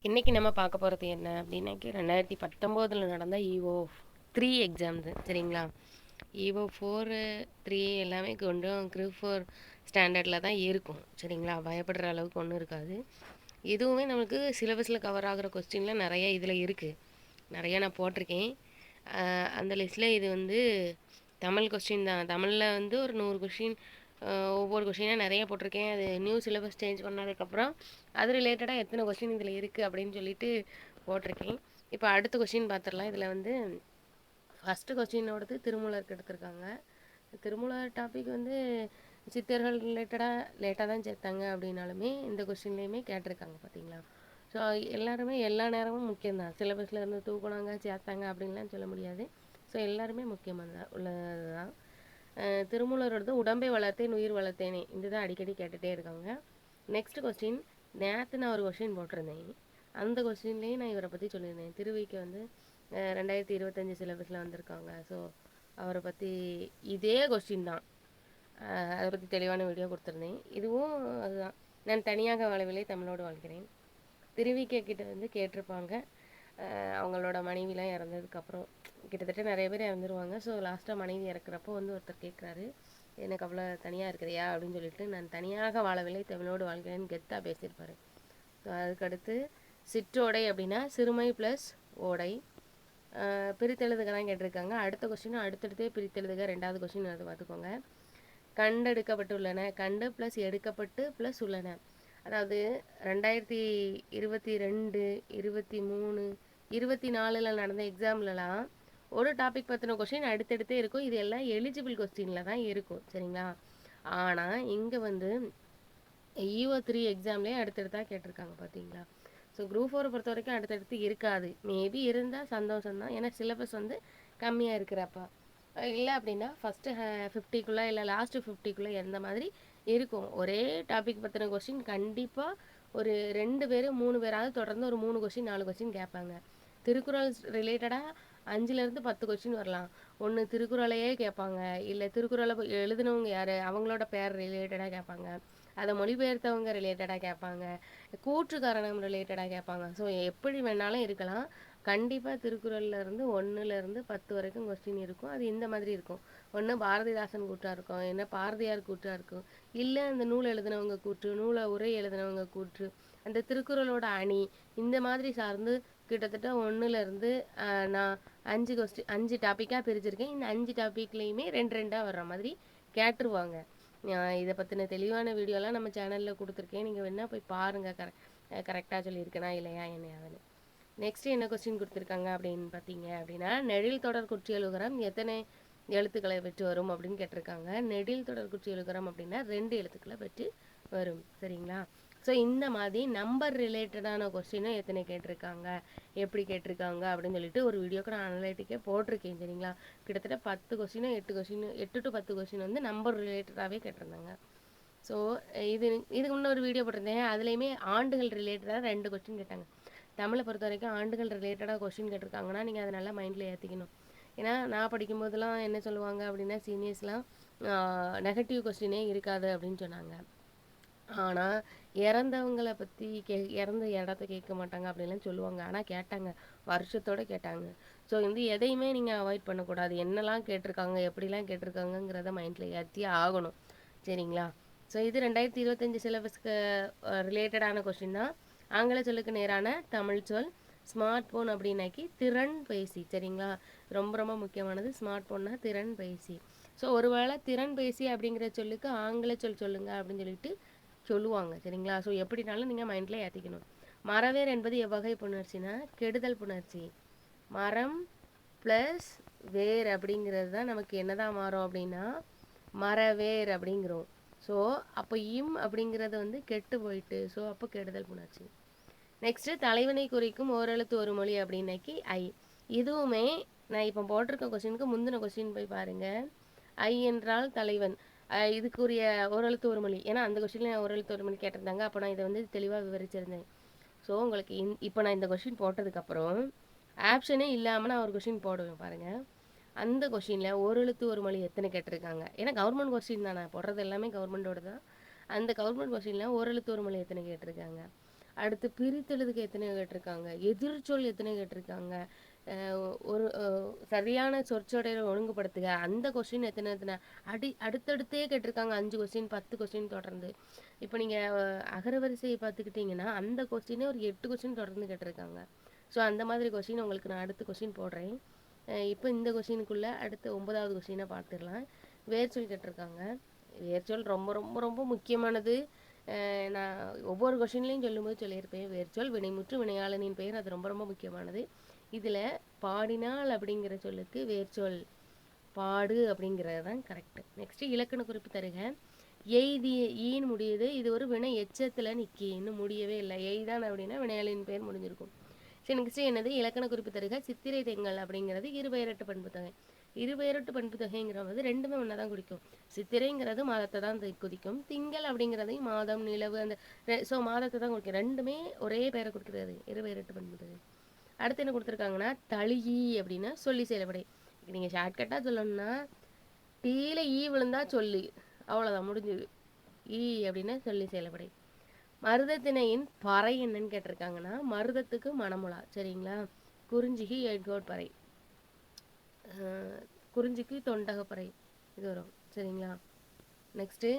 இன்றைக்கி நம்ம பார்க்க போகிறது என்ன அப்படின்னாக்கி 2019 நடந்த EO3 எக்ஸாம்ஸு சரிங்களா. EO4 3 எல்லாமே கொஞ்சம் குரூப் 4 ஸ்டாண்டர்டில் தான் இருக்கும் சரிங்களா. பயப்படுற அளவுக்கு ஒன்றும் இருக்காது. இதுவுமே நமக்கு சிலபஸில் கவர் ஆகிற கொஸ்டின்லாம் நிறைய இதில் இருக்குது. நிறையா நான் போட்டிருக்கேன். அந்த லிஸ்ட்டில் இது வந்து தமிழ் கொஸ்டின் தான். தமிழில் வந்து ஒரு 100 கொஸ்டின், ஒவ்வொரு கொஸ்டினாக நிறைய போட்டிருக்கேன். அது நியூ சிலபஸ் சேஞ்ச் பண்ணதுக்கப்புறம் அது ரிலேட்டடாக எத்தனை கொஸ்டின் இதில் இருக்குது அப்படின்னு சொல்லிட்டு போட்டிருக்கேன். இப்போ அடுத்த கொஸ்டின் பார்த்துடலாம். இதில் வந்து ஃபஸ்ட்டு கொஸ்டினோடது திருமூலருக்கு எடுத்திருக்காங்க. திருமூலர் டாபிக் வந்து சித்தர்கள் ரிலேட்டடாக லேட்டாக தான் சேர்த்தாங்க அப்படின்னாலுமே இந்த கொஸ்டின்லேயுமே கேட்டிருக்காங்க பார்த்தீங்களா. ஸோ எல்லாருமே எல்லா நேரமும் முக்கியம்தான். சிலபஸில் இருந்து தூக்குனாங்க சேர்த்தாங்க அப்படின்லாம் சொல்ல முடியாது. ஸோ எல்லாருமே முக்கியமாக உள்ளது தான். திருமூலரோடது உடம்பை வளர்த்தேன் உயிர் வளர்த்தேனே, இதுதான் அடிக்கடி கேட்டுகிட்டே இருக்காங்க. நெக்ஸ்ட் கொஸ்டின், நேற்று நான் ஒரு கொஸ்டின் போட்டிருந்தேன். அந்த கொஸ்டின்லேயே நான் இவரை பற்றி சொல்லியிருந்தேன். திருவிக்கு வந்து 2025 சிலபஸில் வந்திருக்காங்க. ஸோ அவரை பற்றி இதே கொஸ்டின் தான். அதை பற்றி தெளிவான வீடியோ கொடுத்துருந்தேன். இதுவும் அதுதான். நான் தனியாக வாழவில்லை தமிழோடு வாழ்கிறேன். திருவிக்க கிட்ட வந்து கேட்டிருப்பாங்க. அவங்களோட மனைவிலாம் இறந்ததுக்கப்புறம் கிட்டத்தட்ட நிறைய பேர் இறந்துருவாங்க. ஸோ லாஸ்ட்டாக மனைவி இறக்குறப்போ வந்து ஒருத்தர் கேட்குறாரு, எனக்கு அவ்வளோ தனியாக இருக்கிறியா அப்படின்னு சொல்லிட்டு, நான் தனியாக வாழவில்லை தமிழோடு வாழ்கிறேன்னு கெத்தாக பேசியிருப்பார். ஸோ அதுக்கடுத்து சிற்றோடை அப்படின்னா சிறுமை ப்ளஸ் ஓடை, பிரித்தெழுதுக தான் கேட்டிருக்காங்க. அடுத்த கொஸ்டின் அடுத்தடுத்தே பிரித்தெழுதுக. ரெண்டாவது கொஸ்டின் அதை பார்த்துக்கோங்க. கண்டெடுக்கப்பட்டுள்ளன, கண்டு ப்ளஸ் எடுக்கப்பட்டு ப்ளஸ் உள்ளன. அதாவது 2022, 23, 24 நடந்த எக்ஸாம்லலாம் ஒரு டாபிக் பற்றின கொஸ்டின் அடுத்தடுத்தே இருக்கும். இது எல்லாம் எலிஜிபிள் கொஸ்டினில் தான் இருக்கும் சரிங்களா. ஆனால் இங்கே வந்து EO3 எக்ஸாம்லேயே அடுத்தடுத்தாக கேட்டிருக்காங்க பார்த்தீங்களா. ஸோ குரூப் 4 பொறுத்த வரைக்கும் அடுத்தடுத்து இருக்காது. மேபி இருந்தால் சந்தோஷம் தான், ஏன்னா சிலபஸ் வந்து கம்மியாக இருக்கிறப்ப. இல்லை அப்படின்னா ஃபஸ்ட்டு 50க்குள்ளே இல்லை லாஸ்ட்டு 50க்குள்ளே எந்த மாதிரி இருக்கும். ஒரே டாபிக் பற்றின கொஸ்டின் கண்டிப்பாக ஒரு 2 பேர் 3 பேராவது தொடர்ந்து ஒரு 3 கொஸ்டின் 4 கொஸ்டின் கேட்பாங்க. திருக்குறள் ரிலேட்டடாக 5லேருந்து 10 கொஸ்டின் வரலாம். ஒன்று திருக்குறளையே கேட்பாங்க, இல்லை திருக்குறளை எழுதினவங்க யார் அவங்களோட பேர் ரிலேட்டடாக கேட்பாங்க, அதை மொழிபெயர்த்தவங்க ரிலேட்டடாக கேட்பாங்க, கூற்று காரணம் ரிலேட்டடாக கேட்பாங்க. ஸோ எப்படி வேணாலும் இருக்கலாம். கண்டிப்பாக திருக்குறள்லேருந்து 1லேருந்து 10 வரைக்கும் கொஸ்டின் இருக்கும். அது இந்த மாதிரி இருக்கும். ஒன்று பாரதிதாசன் கூற்றாக இருக்கும், என்ன பாரதியார் கூற்றாக இருக்கும், இல்லை அந்த நூல் எழுதினவங்க கூற்று, நூலை உரை எழுதினவங்க கூற்று, அந்த திருக்குறளோட அணி, இந்த மாதிரி சார்ந்து கிட்டத்தட்ட 1லேருந்து நான் 5 டாப்பிக்காக பிரிச்சிருக்கேன். இந்த 5 டாப்பிக்லேயுமே 2 வர்ற மாதிரி கேட்டுருவாங்க. இதை பற்றின தெளிவான வீடியோலாம் நம்ம சேனலில் கொடுத்துருக்கேன். நீங்கள் வேணால் போய் பாருங்கள், கரெக்டாக சொல்லியிருக்கேனா இல்லையா என்னையாவது. நெக்ஸ்ட் என்ன கொஸ்டின் கொடுத்துருக்காங்க அப்படின்னு பார்த்தீங்க அப்படின்னா, நெடில் தொடர் குற்றியலுகரம் எத்தனை எழுத்துக்களை பெற்று வரும் அப்படின்னு கேட்டிருக்காங்க. நெடில் தொடர் குற்றியலுகரம் அப்படின்னா 2 எழுத்துக்களை பெற்று வரும் சரிங்களா. ஸோ இந்த மாதிரி நம்பர் ரிலேட்டடான கொஸ்டினும் எத்தனை கேட்டிருக்காங்க, எப்படி கேட்டிருக்காங்க அப்படின்னு சொல்லிட்டு ஒரு வீடியோக்கு நான் அனலைட்டிக்கே போட்டிருக்கேன் சரிங்களா. கிட்டத்தட்ட 10 கொஸ்டினோ 8 டு 10 கொஸ்டின் வந்து நம்பர் ரிலேட்டடாகவே கேட்டிருந்தாங்க. ஸோ இதுக்கு முன்னே ஒரு வீடியோ போட்டிருந்தேன். அதுலேயுமே ஆண்டுகள் ரிலேட்டடாக 2 கொஸ்டின் கேட்டாங்க. தமிழை பொறுத்த வரைக்கும் ஆண்டுகள் ரிலேட்டடாக கொஸ்டின் கேட்டிருக்காங்கன்னா நீங்கள் அதை நல்லா மைண்டில் ஏற்றிக்கணும். ஏன்னா நான் படிக்கும்போதெல்லாம் என்ன சொல்லுவாங்க அப்படின்னா, சீனியர்ஸ்லாம் நெகட்டிவ் கொஸ்டினே இருக்காது அப்படின்னு சொன்னாங்க. ஆனால் இறந்தவங்களை பற்றி இறந்த இடத்த கேட்க மாட்டாங்க அப்படின்லாம் சொல்லுவாங்க. ஆனால் கேட்டாங்க, வருஷத்தோடு கேட்டாங்க. ஸோ வந்து எதையுமே நீங்கள் அவாய்ட் பண்ணக்கூடாது. என்னெல்லாம் கேட்டிருக்காங்க, எப்படிலாம் கேட்டிருக்காங்கங்கிறத மைண்டில் ஏற்றி ஆகணும் சரிங்களா. ஸோ இது 2025 சிலபஸ்க்கு ரிலேட்டடான கொஸ்டின் தான். ஆங்கில சொல்லுக்கு நேரான தமிழ் சொல் ஸ்மார்ட் ஃபோன் அப்படின்னாக்கி திறன் பேசி சரிங்களா. ரொம்ப ரொம்ப முக்கியமானது ஸ்மார்ட் ஃபோன்னா திறன் பேசி. ஸோ ஒருவேளை திறன் பேசி அப்படிங்கிற சொல்லுக்கு ஆங்கில சொல் சொல்லுங்கள் அப்படின்னு சொல்லிட்டு சொல்லுவாங்க சரிங்களா. ஸோ எப்படினாலும் நீங்கள் மைண்டில் ஏற்றிக்கணும். மரவேர் என்பது எவ்வகை புணர்ச்சினா கெடுதல் புணர்ச்சி. மரம் ப்ளஸ் வேர் அப்படிங்கிறது தான் நமக்கு என்னதான் மாறும் அப்படின்னா மரவேர் அப்படிங்கிறோம். ஸோ அப்போ அப்படிங்கிறது வந்து கெட்டு போயிட்டு, ஸோ அப்போ கெடுதல் புணர்ச்சி. நெக்ஸ்ட்டு தலைவனை குறிக்கும் ஓரெழுத்து ஒரு மொழி அப்படின்னாக்கி ஐ. இதுவுமே நான் இப்போ போட்டிருக்க கொஸ்டினுக்கு முந்தின கொஸ்டின் போய் பாருங்கள். ஐ என்றால் தலைவன், இதுக்குரிய ஓரெழுத்து ஒரு மொழி. ஏன்னா அந்த கொஸ்டினில் ஓரெழுத்து ஒரு மொழி கேட்டிருந்தாங்க. அப்போ நான் இதை வந்து தெளிவாக விவரிச்சிருந்தேன். ஸோ உங்களுக்கு இப்போ நான் இந்த கொஸ்டின் போட்டதுக்கப்புறம் ஆப்ஷனே இல்லாமல் நான் ஒரு கொஸ்டின் போடுவேன் பாருங்கள். அந்த கொஸ்டினில் ஓரெழுத்து ஒரு மொழி எத்தனை கேட்டிருக்காங்க. ஏன்னா கவர்மெண்ட் கொஸ்டின் தான், நான் போடுறது எல்லாமே கவர்மெண்ட்டோட தான். அந்த கவர்மெண்ட் கொஸ்டினில் ஓரெழுத்து ஒரு மொழி எத்தனை கேட்டிருக்காங்க. அடுத்து பிரித்தெழுதுக்கு எத்தனை கேட்டிருக்காங்க, எதிர்ச்சொல் எத்தனை கேட்டிருக்காங்க, ஒரு சரியான சொற்சொடரை ஒழுங்குபடுத்துக அந்த கொஸ்டின் எத்தனை எத்தனை அடுத்தடுத்தே கேட்டிருக்காங்க. 5 கொஸ்டின் 10 கொஸ்டின் தொடர்ந்து. இப்போ நீங்கள் அகரவரிசையை பார்த்துக்கிட்டிங்கன்னா அந்த கொஸ்டினே ஒரு 8 கொஸ்டின் தொடர்ந்து கேட்டிருக்காங்க. ஸோ அந்த மாதிரி கொஸ்டின் உங்களுக்கு நான் அடுத்த கொஸ்டின் போடுறேன். இப்போ இந்த கொஸ்டினுக்குள்ளே அடுத்த 9வது கொஸ்டினை பார்த்துடலாம். வேர்ச்சொல் கேட்டிருக்காங்க. வேர்ச்சொல் ரொம்ப ரொம்ப ரொம்ப முக்கியமானது. நான் ஒவ்வொரு கொஸ்டின்லையும் சொல்லும்போது சொல்லியிருப்பேன். வேர்ச்சொல் வினைமுற்று வினையாளனின் பெயர் அது ரொம்ப ரொம்ப முக்கியமானது. இதில் பாடினால் அப்படிங்கிற சொல்லுக்கு வேர்ச்சொல் பாடு அப்படிங்கிறது தான் கரெக்டு. நெக்ஸ்ட்டு இலக்கண குறிப்பு தருக. எய்தி ஈன்னு முடியுது. இது ஒரு வினை எச்சத்தில் நிற்கி இன்னும் முடியவே இல்லை. எய்தான் அப்படின்னா வினையாளின் பெயர் முடிஞ்சிருக்கும். சரி, நெக்ஸ்ட்டு என்னது இலக்கண குறிப்பு தருக. சித்திரை தெங்கல் அப்படிங்கிறது இருபெயரட்டு பண்பு தொகை. இருபெயரட்டு பண்பு தொகைங்கிறது ரெண்டுமே ஒன்றா தான் குறிக்கும். சித்திரைங்கிறது மாதத்தை தான் குறிக்கும். திங்கள் அப்படிங்கிறதையும் மாதம் நிலவு அந்த ஸோ மாதத்தை தான் குறிக்கும். ரெண்டுமே ஒரே பேரை கொடுக்குறது இருபெயரட்டு பண்பு தொகை. அடுத்து என்ன கொடுத்துருக்காங்கன்னா தளியி அப்படின்னா சொல்லி செயல்படை. நீங்கள் ஷார்ட்கட்டாக சொல்லணும்னா டீல ஈ விழுந்தா சொல்லு, அவ்வளோதான் முடிஞ்சுது. ஈ அப்படின்னா சொல்லி செயல்படை. மருதத்திணையின் பறை என்னன்னு கேட்டிருக்காங்கன்னா மருதத்துக்கு மணமுலா. சரிங்களா. குறிஞ்சிக்கு எட்கோட் பறை, குறிஞ்சிக்கு தொண்டகப்பறை இது வரும். சரிங்களா. நெக்ஸ்ட்டு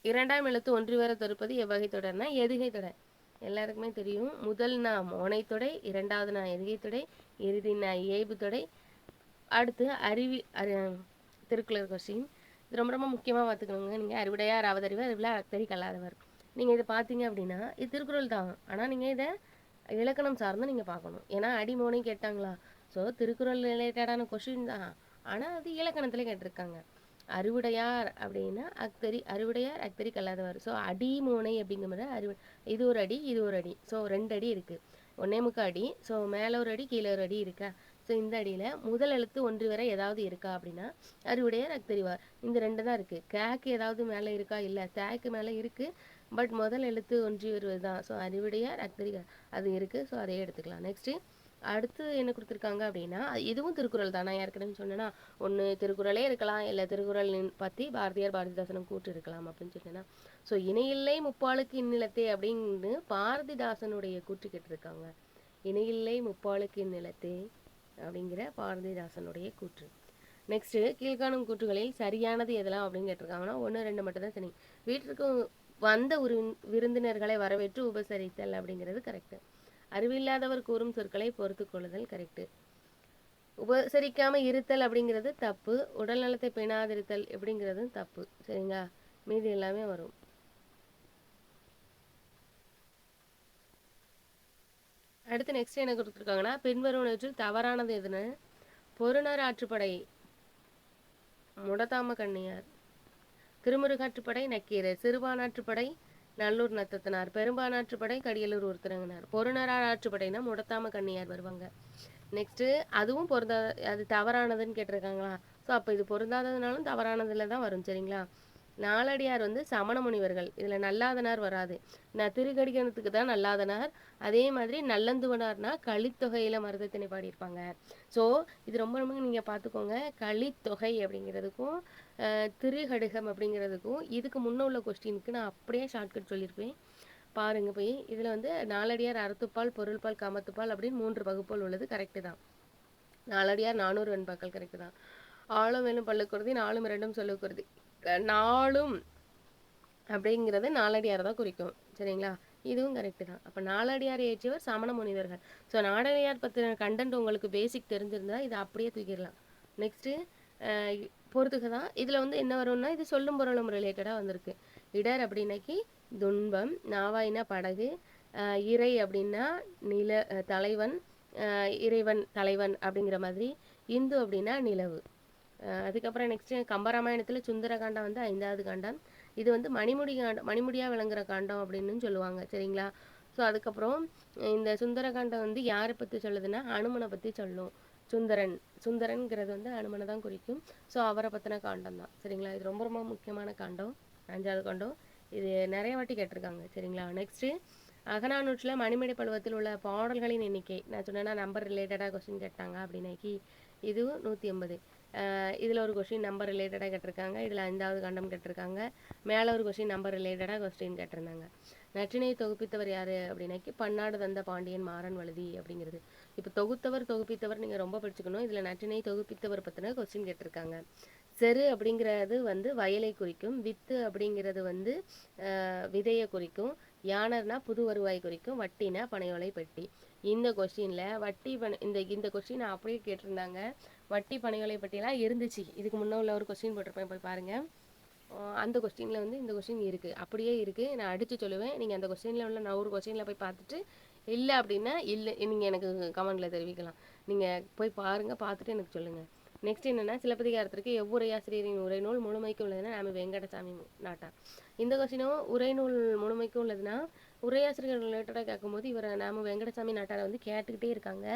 இரண்டாம் எழுத்து ஒன்றி வர தொடுப்பது எவ்வகை தொடர்னா எதுகை தொடர். எல்லாருக்குமே தெரியும். முதல் நான் மோனை தொடை, இரண்டாவது நான் எதுகை தொடை, இறுதி நான் இயைபு தொடை. அடுத்து திருக்குறள் கொஸ்டின். இது ரொம்ப ரொம்ப முக்கியமாக பார்த்துக்கணுங்க. நீங்கள் அறிவுடையார் அவதறிவர் அறிவில் அக்தரி கல்லாதவர். நீங்கள் இதை பார்த்தீங்க அப்படின்னா இது திருக்குறள் தான். ஆனால் நீங்கள் இதை இலக்கணம் சார்ந்து நீங்கள் பார்க்கணும். ஏன்னா அடிமோனை கேட்டாங்களா. ஸோ திருக்குறள் ரிலேட்டடான கொஸ்டின் தான். ஆனால் அது இலக்கணத்தில் கேட்டிருக்காங்க. அறிவுடையார் அப்படின்னா அறிவுடையார் அக்தரி கல்லாதவர். ஸோ அடி மோனை அப்படிங்கிற இது ஒரு அடி இது ஒரு அடி. ஸோ 2 அடி இருக்குது. 1.25 அடி. ஸோ மேலே ஒரு அடி கீழே ஒரு அடி இருக்கா. ஸோ இந்த அடியில் முதல் எழுத்து ஒன்றி வரை ஏதாவது இருக்கா அப்படின்னா அறிவுடையார் அக்தரிவார். இந்த 2 தான் இருக்குது. கேக்கு ஏதாவது மேலே இருக்கா, இல்லை தேக்கு மேலே இருக்குது. பட் முதல் எழுத்து ஒன்றி வருவது தான். ஸோ அறிவுடையார் அக்தரிவார் அது இருக்குது. ஸோ அதையே எடுத்துக்கலாம். நெக்ஸ்ட்டு அடுத்து என்ன கொடுத்துருக்காங்க அப்படின்னா இதுவும் திருக்குறள் தான். நான் ஏற்கனவே சொன்னேன்னா ஒன்று திருக்குறளே இருக்கலாம், இல்லை திருக்குறள் பற்றி பாரதியார் பாரதிதாசனும் கூட்டு இருக்கலாம் அப்படின்னு சொன்னேன்னா. ஸோ இணையில்லை முப்பாலுக்கு இந்நிலத்தே அப்படின்னு பாரதிதாசனுடைய கூற்று கேட்டிருக்காங்க. இணையில்லை முப்பாலுக்கு இந்நிலத்தே அப்படிங்கிற பாரதிதாசனுடைய கூற்று. நெக்ஸ்ட்டு கீழ்காணும் கூற்றுகளில் சரியானது எதெல்லாம் அப்படின்னு கேட்டிருக்காங்கன்னா 1 2 மட்டும் தான் சரி. வீட்டிற்கு வந்த ஒரு விருந்தினர்களை வரவேற்று உபசரித்தல் அப்படிங்கிறது கரெக்டு. அறிவில்லாதவர் கூறும் சொற்களை பொறுத்து கொள்ளுதல் கரெக்டு. உபசரிக்காமல் இருத்தல் அப்படிங்கிறது தப்பு. உடல் நலத்தை பேணாதிருத்தல் அப்படிங்கிறதும் தப்பு. சரிங்களா. மீதி எல்லாமே வரும். அடுத்து நெக்ஸ்ட் என்ன கொடுத்துருக்காங்கன்னா பின்வருவனவற்றில் தவறானது எதுன்னு பொருணர் ஆற்றுப்படை முடத்தாம கண்ணியார், திருமுருகாற்றுப்படை நக்கீரர், சிறுபானாற்றுப்படை நல்லூர் நத்தத்தினார், பெரும்பானாற்றுப்படை கடியலூர் உருத்திரங்கனார். பொருணரார் ஆற்றுப்படைனா முடத்தாம கண்ணியார் வருவாங்க. நெக்ஸ்ட்டு அதுவும் அது தவறானதுன்னு கேட்டிருக்காங்களா. ஸோ அப்போ இது பொருந்தாததுனாலும் தவறானதில் தான் வரும். சரிங்களா. நாலடியார் சமண முனிவர்கள். இதில் நல்லாதனார் வராது. நான் திருக்கடிகணத்துக்கு தான் நல்லாதனார். அதே மாதிரி நல்லந்துவனார்னா கலித்தொகையில் மருதத்தினை பாடியிருப்பாங்க. ஸோ இது ரொம்ப ரொம்ப நீங்கள் பார்த்துக்கோங்க. கலித்தொகை அப்படிங்கிறதுக்கும் திருகடுகம் அப்படிங்கிறதுக்கும் இதுக்கு முன்னே உள்ள கொஸ்டினுக்கு நான் அப்படியே ஷார்ட்கட் சொல்லியிருப்பேன். பாருங்கள் போய். இதில் நாலடியார் அறத்துப்பால் பொருள்பால் காமத்துப்பால் அப்படின்னு 3 வகுப்புகள் உள்ளது. கரெக்டு தான். நாலடியார் 400 வெண்பாக்கள் கரெக்டு தான். ஆளும் வேலும் பல்லுக்குருதி நாலும் 2 சொல்லுக்குருதி. நாளும் அப்படிங்கிறது நாலடியார் தான் குறிக்கும். சரிங்களா. இதுவும் கரெக்டு தான். அப்போ நாலடியார் ஏற்றியவர் சமண முனிவர்கள். ஸோ நாலடியார் பற்றின கண்டென்ட் உங்களுக்கு பேசிக் தெரிஞ்சிருந்தா இதை அப்படியே தூக்கிடலாம். நெக்ஸ்ட்டு பொறுத்துக்க தான். இதில் என்ன வரும்னா இது சொல்லும் பொருளும் ரிலேட்டடாக வந்திருக்கு. இடர் அப்படின்னாக்கி துன்பம், நாவாயினா படகு, இறை அப்படின்னா தலைவன், இறைவன் தலைவன் அப்படிங்கிற மாதிரி, இந்து அப்படின்னா நிலவு. அதுக்கப்புறம் நெக்ஸ்ட்டு கம்பராமாயணத்தில் சுந்தரகாண்டம் 5வது காண்டம். இது மணிமுடியாக விளங்குற காண்டம் அப்படின்னு சொல்லுவாங்க. சரிங்களா. ஸோ அதுக்கப்புறம் இந்த சுந்தரகாண்டம் யாரை பற்றி சொல்லுதுன்னா அனுமனை பற்றி சொல்லும். சுந்தரன்கிறது அனுமனை தான் குறிக்கும். ஸோ அவரை பற்றின காண்டம் தான். சரிங்களா. இது ரொம்ப ரொம்ப முக்கியமான காண்டம், 5வது காண்டம். இது நிறைய வாட்டி கேட்டிருக்காங்க. சரிங்களா. நெக்ஸ்ட்டு அகநானூற்றில் மணிமேடை பருவத்தில் உள்ள பாடல்களின் எண்ணிக்கை நான் சொன்னேன்னா நம்பர் ரிலேட்டடாக கொஸ்டின் கேட்டாங்க அப்படின்னாக்கி இதுவும் 180. இதில் ஒரு கொஸ்டின் நம்பர் ரிலேட்டடாக கேட்டிருக்காங்க. இதில் 5வது கண்டம் கேட்டிருக்காங்க. மேலே ஒரு கொஸ்டின் நம்பர் ரிலேட்டடாக கொஸ்டின் கேட்டிருந்தாங்க. நற்றினை தொகுப்பித்தவர் யார் அப்படின்னாக்கி பன்னாடு தந்த பாண்டியன் மாறன் வழுதி அப்படிங்கிறது. இப்போ தொகுப்பித்தவர் நீங்கள் ரொம்ப படிச்சுக்கணும். இதில் நற்றினை தொகுப்பித்தவர் பற்றின கொஸ்டின் கேட்டிருக்காங்க. செரு அப்படிங்கிறது வந்து வயலை குறிக்கும். வித்து அப்படிங்கிறது வந்து விதையை குறிக்கும். யானர்னா புது வருவாய் குறிக்கும். வட்டினா பனையோலை பெட்டி. இந்த கொஸ்டினில் வட்டி இந்த கொஸ்டின் அப்படியே கேட்டிருந்தாங்க. வட்டி பனையோலை பெட்டியெல்லாம் இருந்துச்சு. இதுக்கு முன்னே உள்ள ஒரு கொஸ்டின் போட்டிருப்பேன், போய் பாருங்கள். அந்த கொஸ்டினில் வந்து இந்த கொஸ்டின் இருக்குது, அப்படியே இருக்குது. நான் அடித்து சொல்லுவேன். நீங்கள் அந்த கொஸ்டினில் உள்ள நான் ஒரு கொஸ்டினில் போய் பார்த்துட்டு இல்லை அப்படின்னா இல்லை, நீங்கள் எனக்கு கமெண்டில் தெரிவிக்கலாம். நீங்கள் போய் பாருங்கள், பார்த்துட்டு எனக்கு சொல்லுங்கள். நெக்ஸ்ட் என்னென்னா, சிலப்பதிகாரத்திற்கு எவ்வுரையாசிரியரின் உரைநூல் முழுமைக்கு உள்ளதுன்னா நம்ம வெங்கடசாமி நாட்டார். இந்த கொஸ்டினும் உரைநூல் முழுமைக்கும் உள்ளதுன்னா உரையாசிரியர்கள் ரிலேட்டடாக கேட்கும்போது இவரை நாம வெங்கடசாமி நாட்டாரை வந்து கேட்டுக்கிட்டே இருக்காங்க.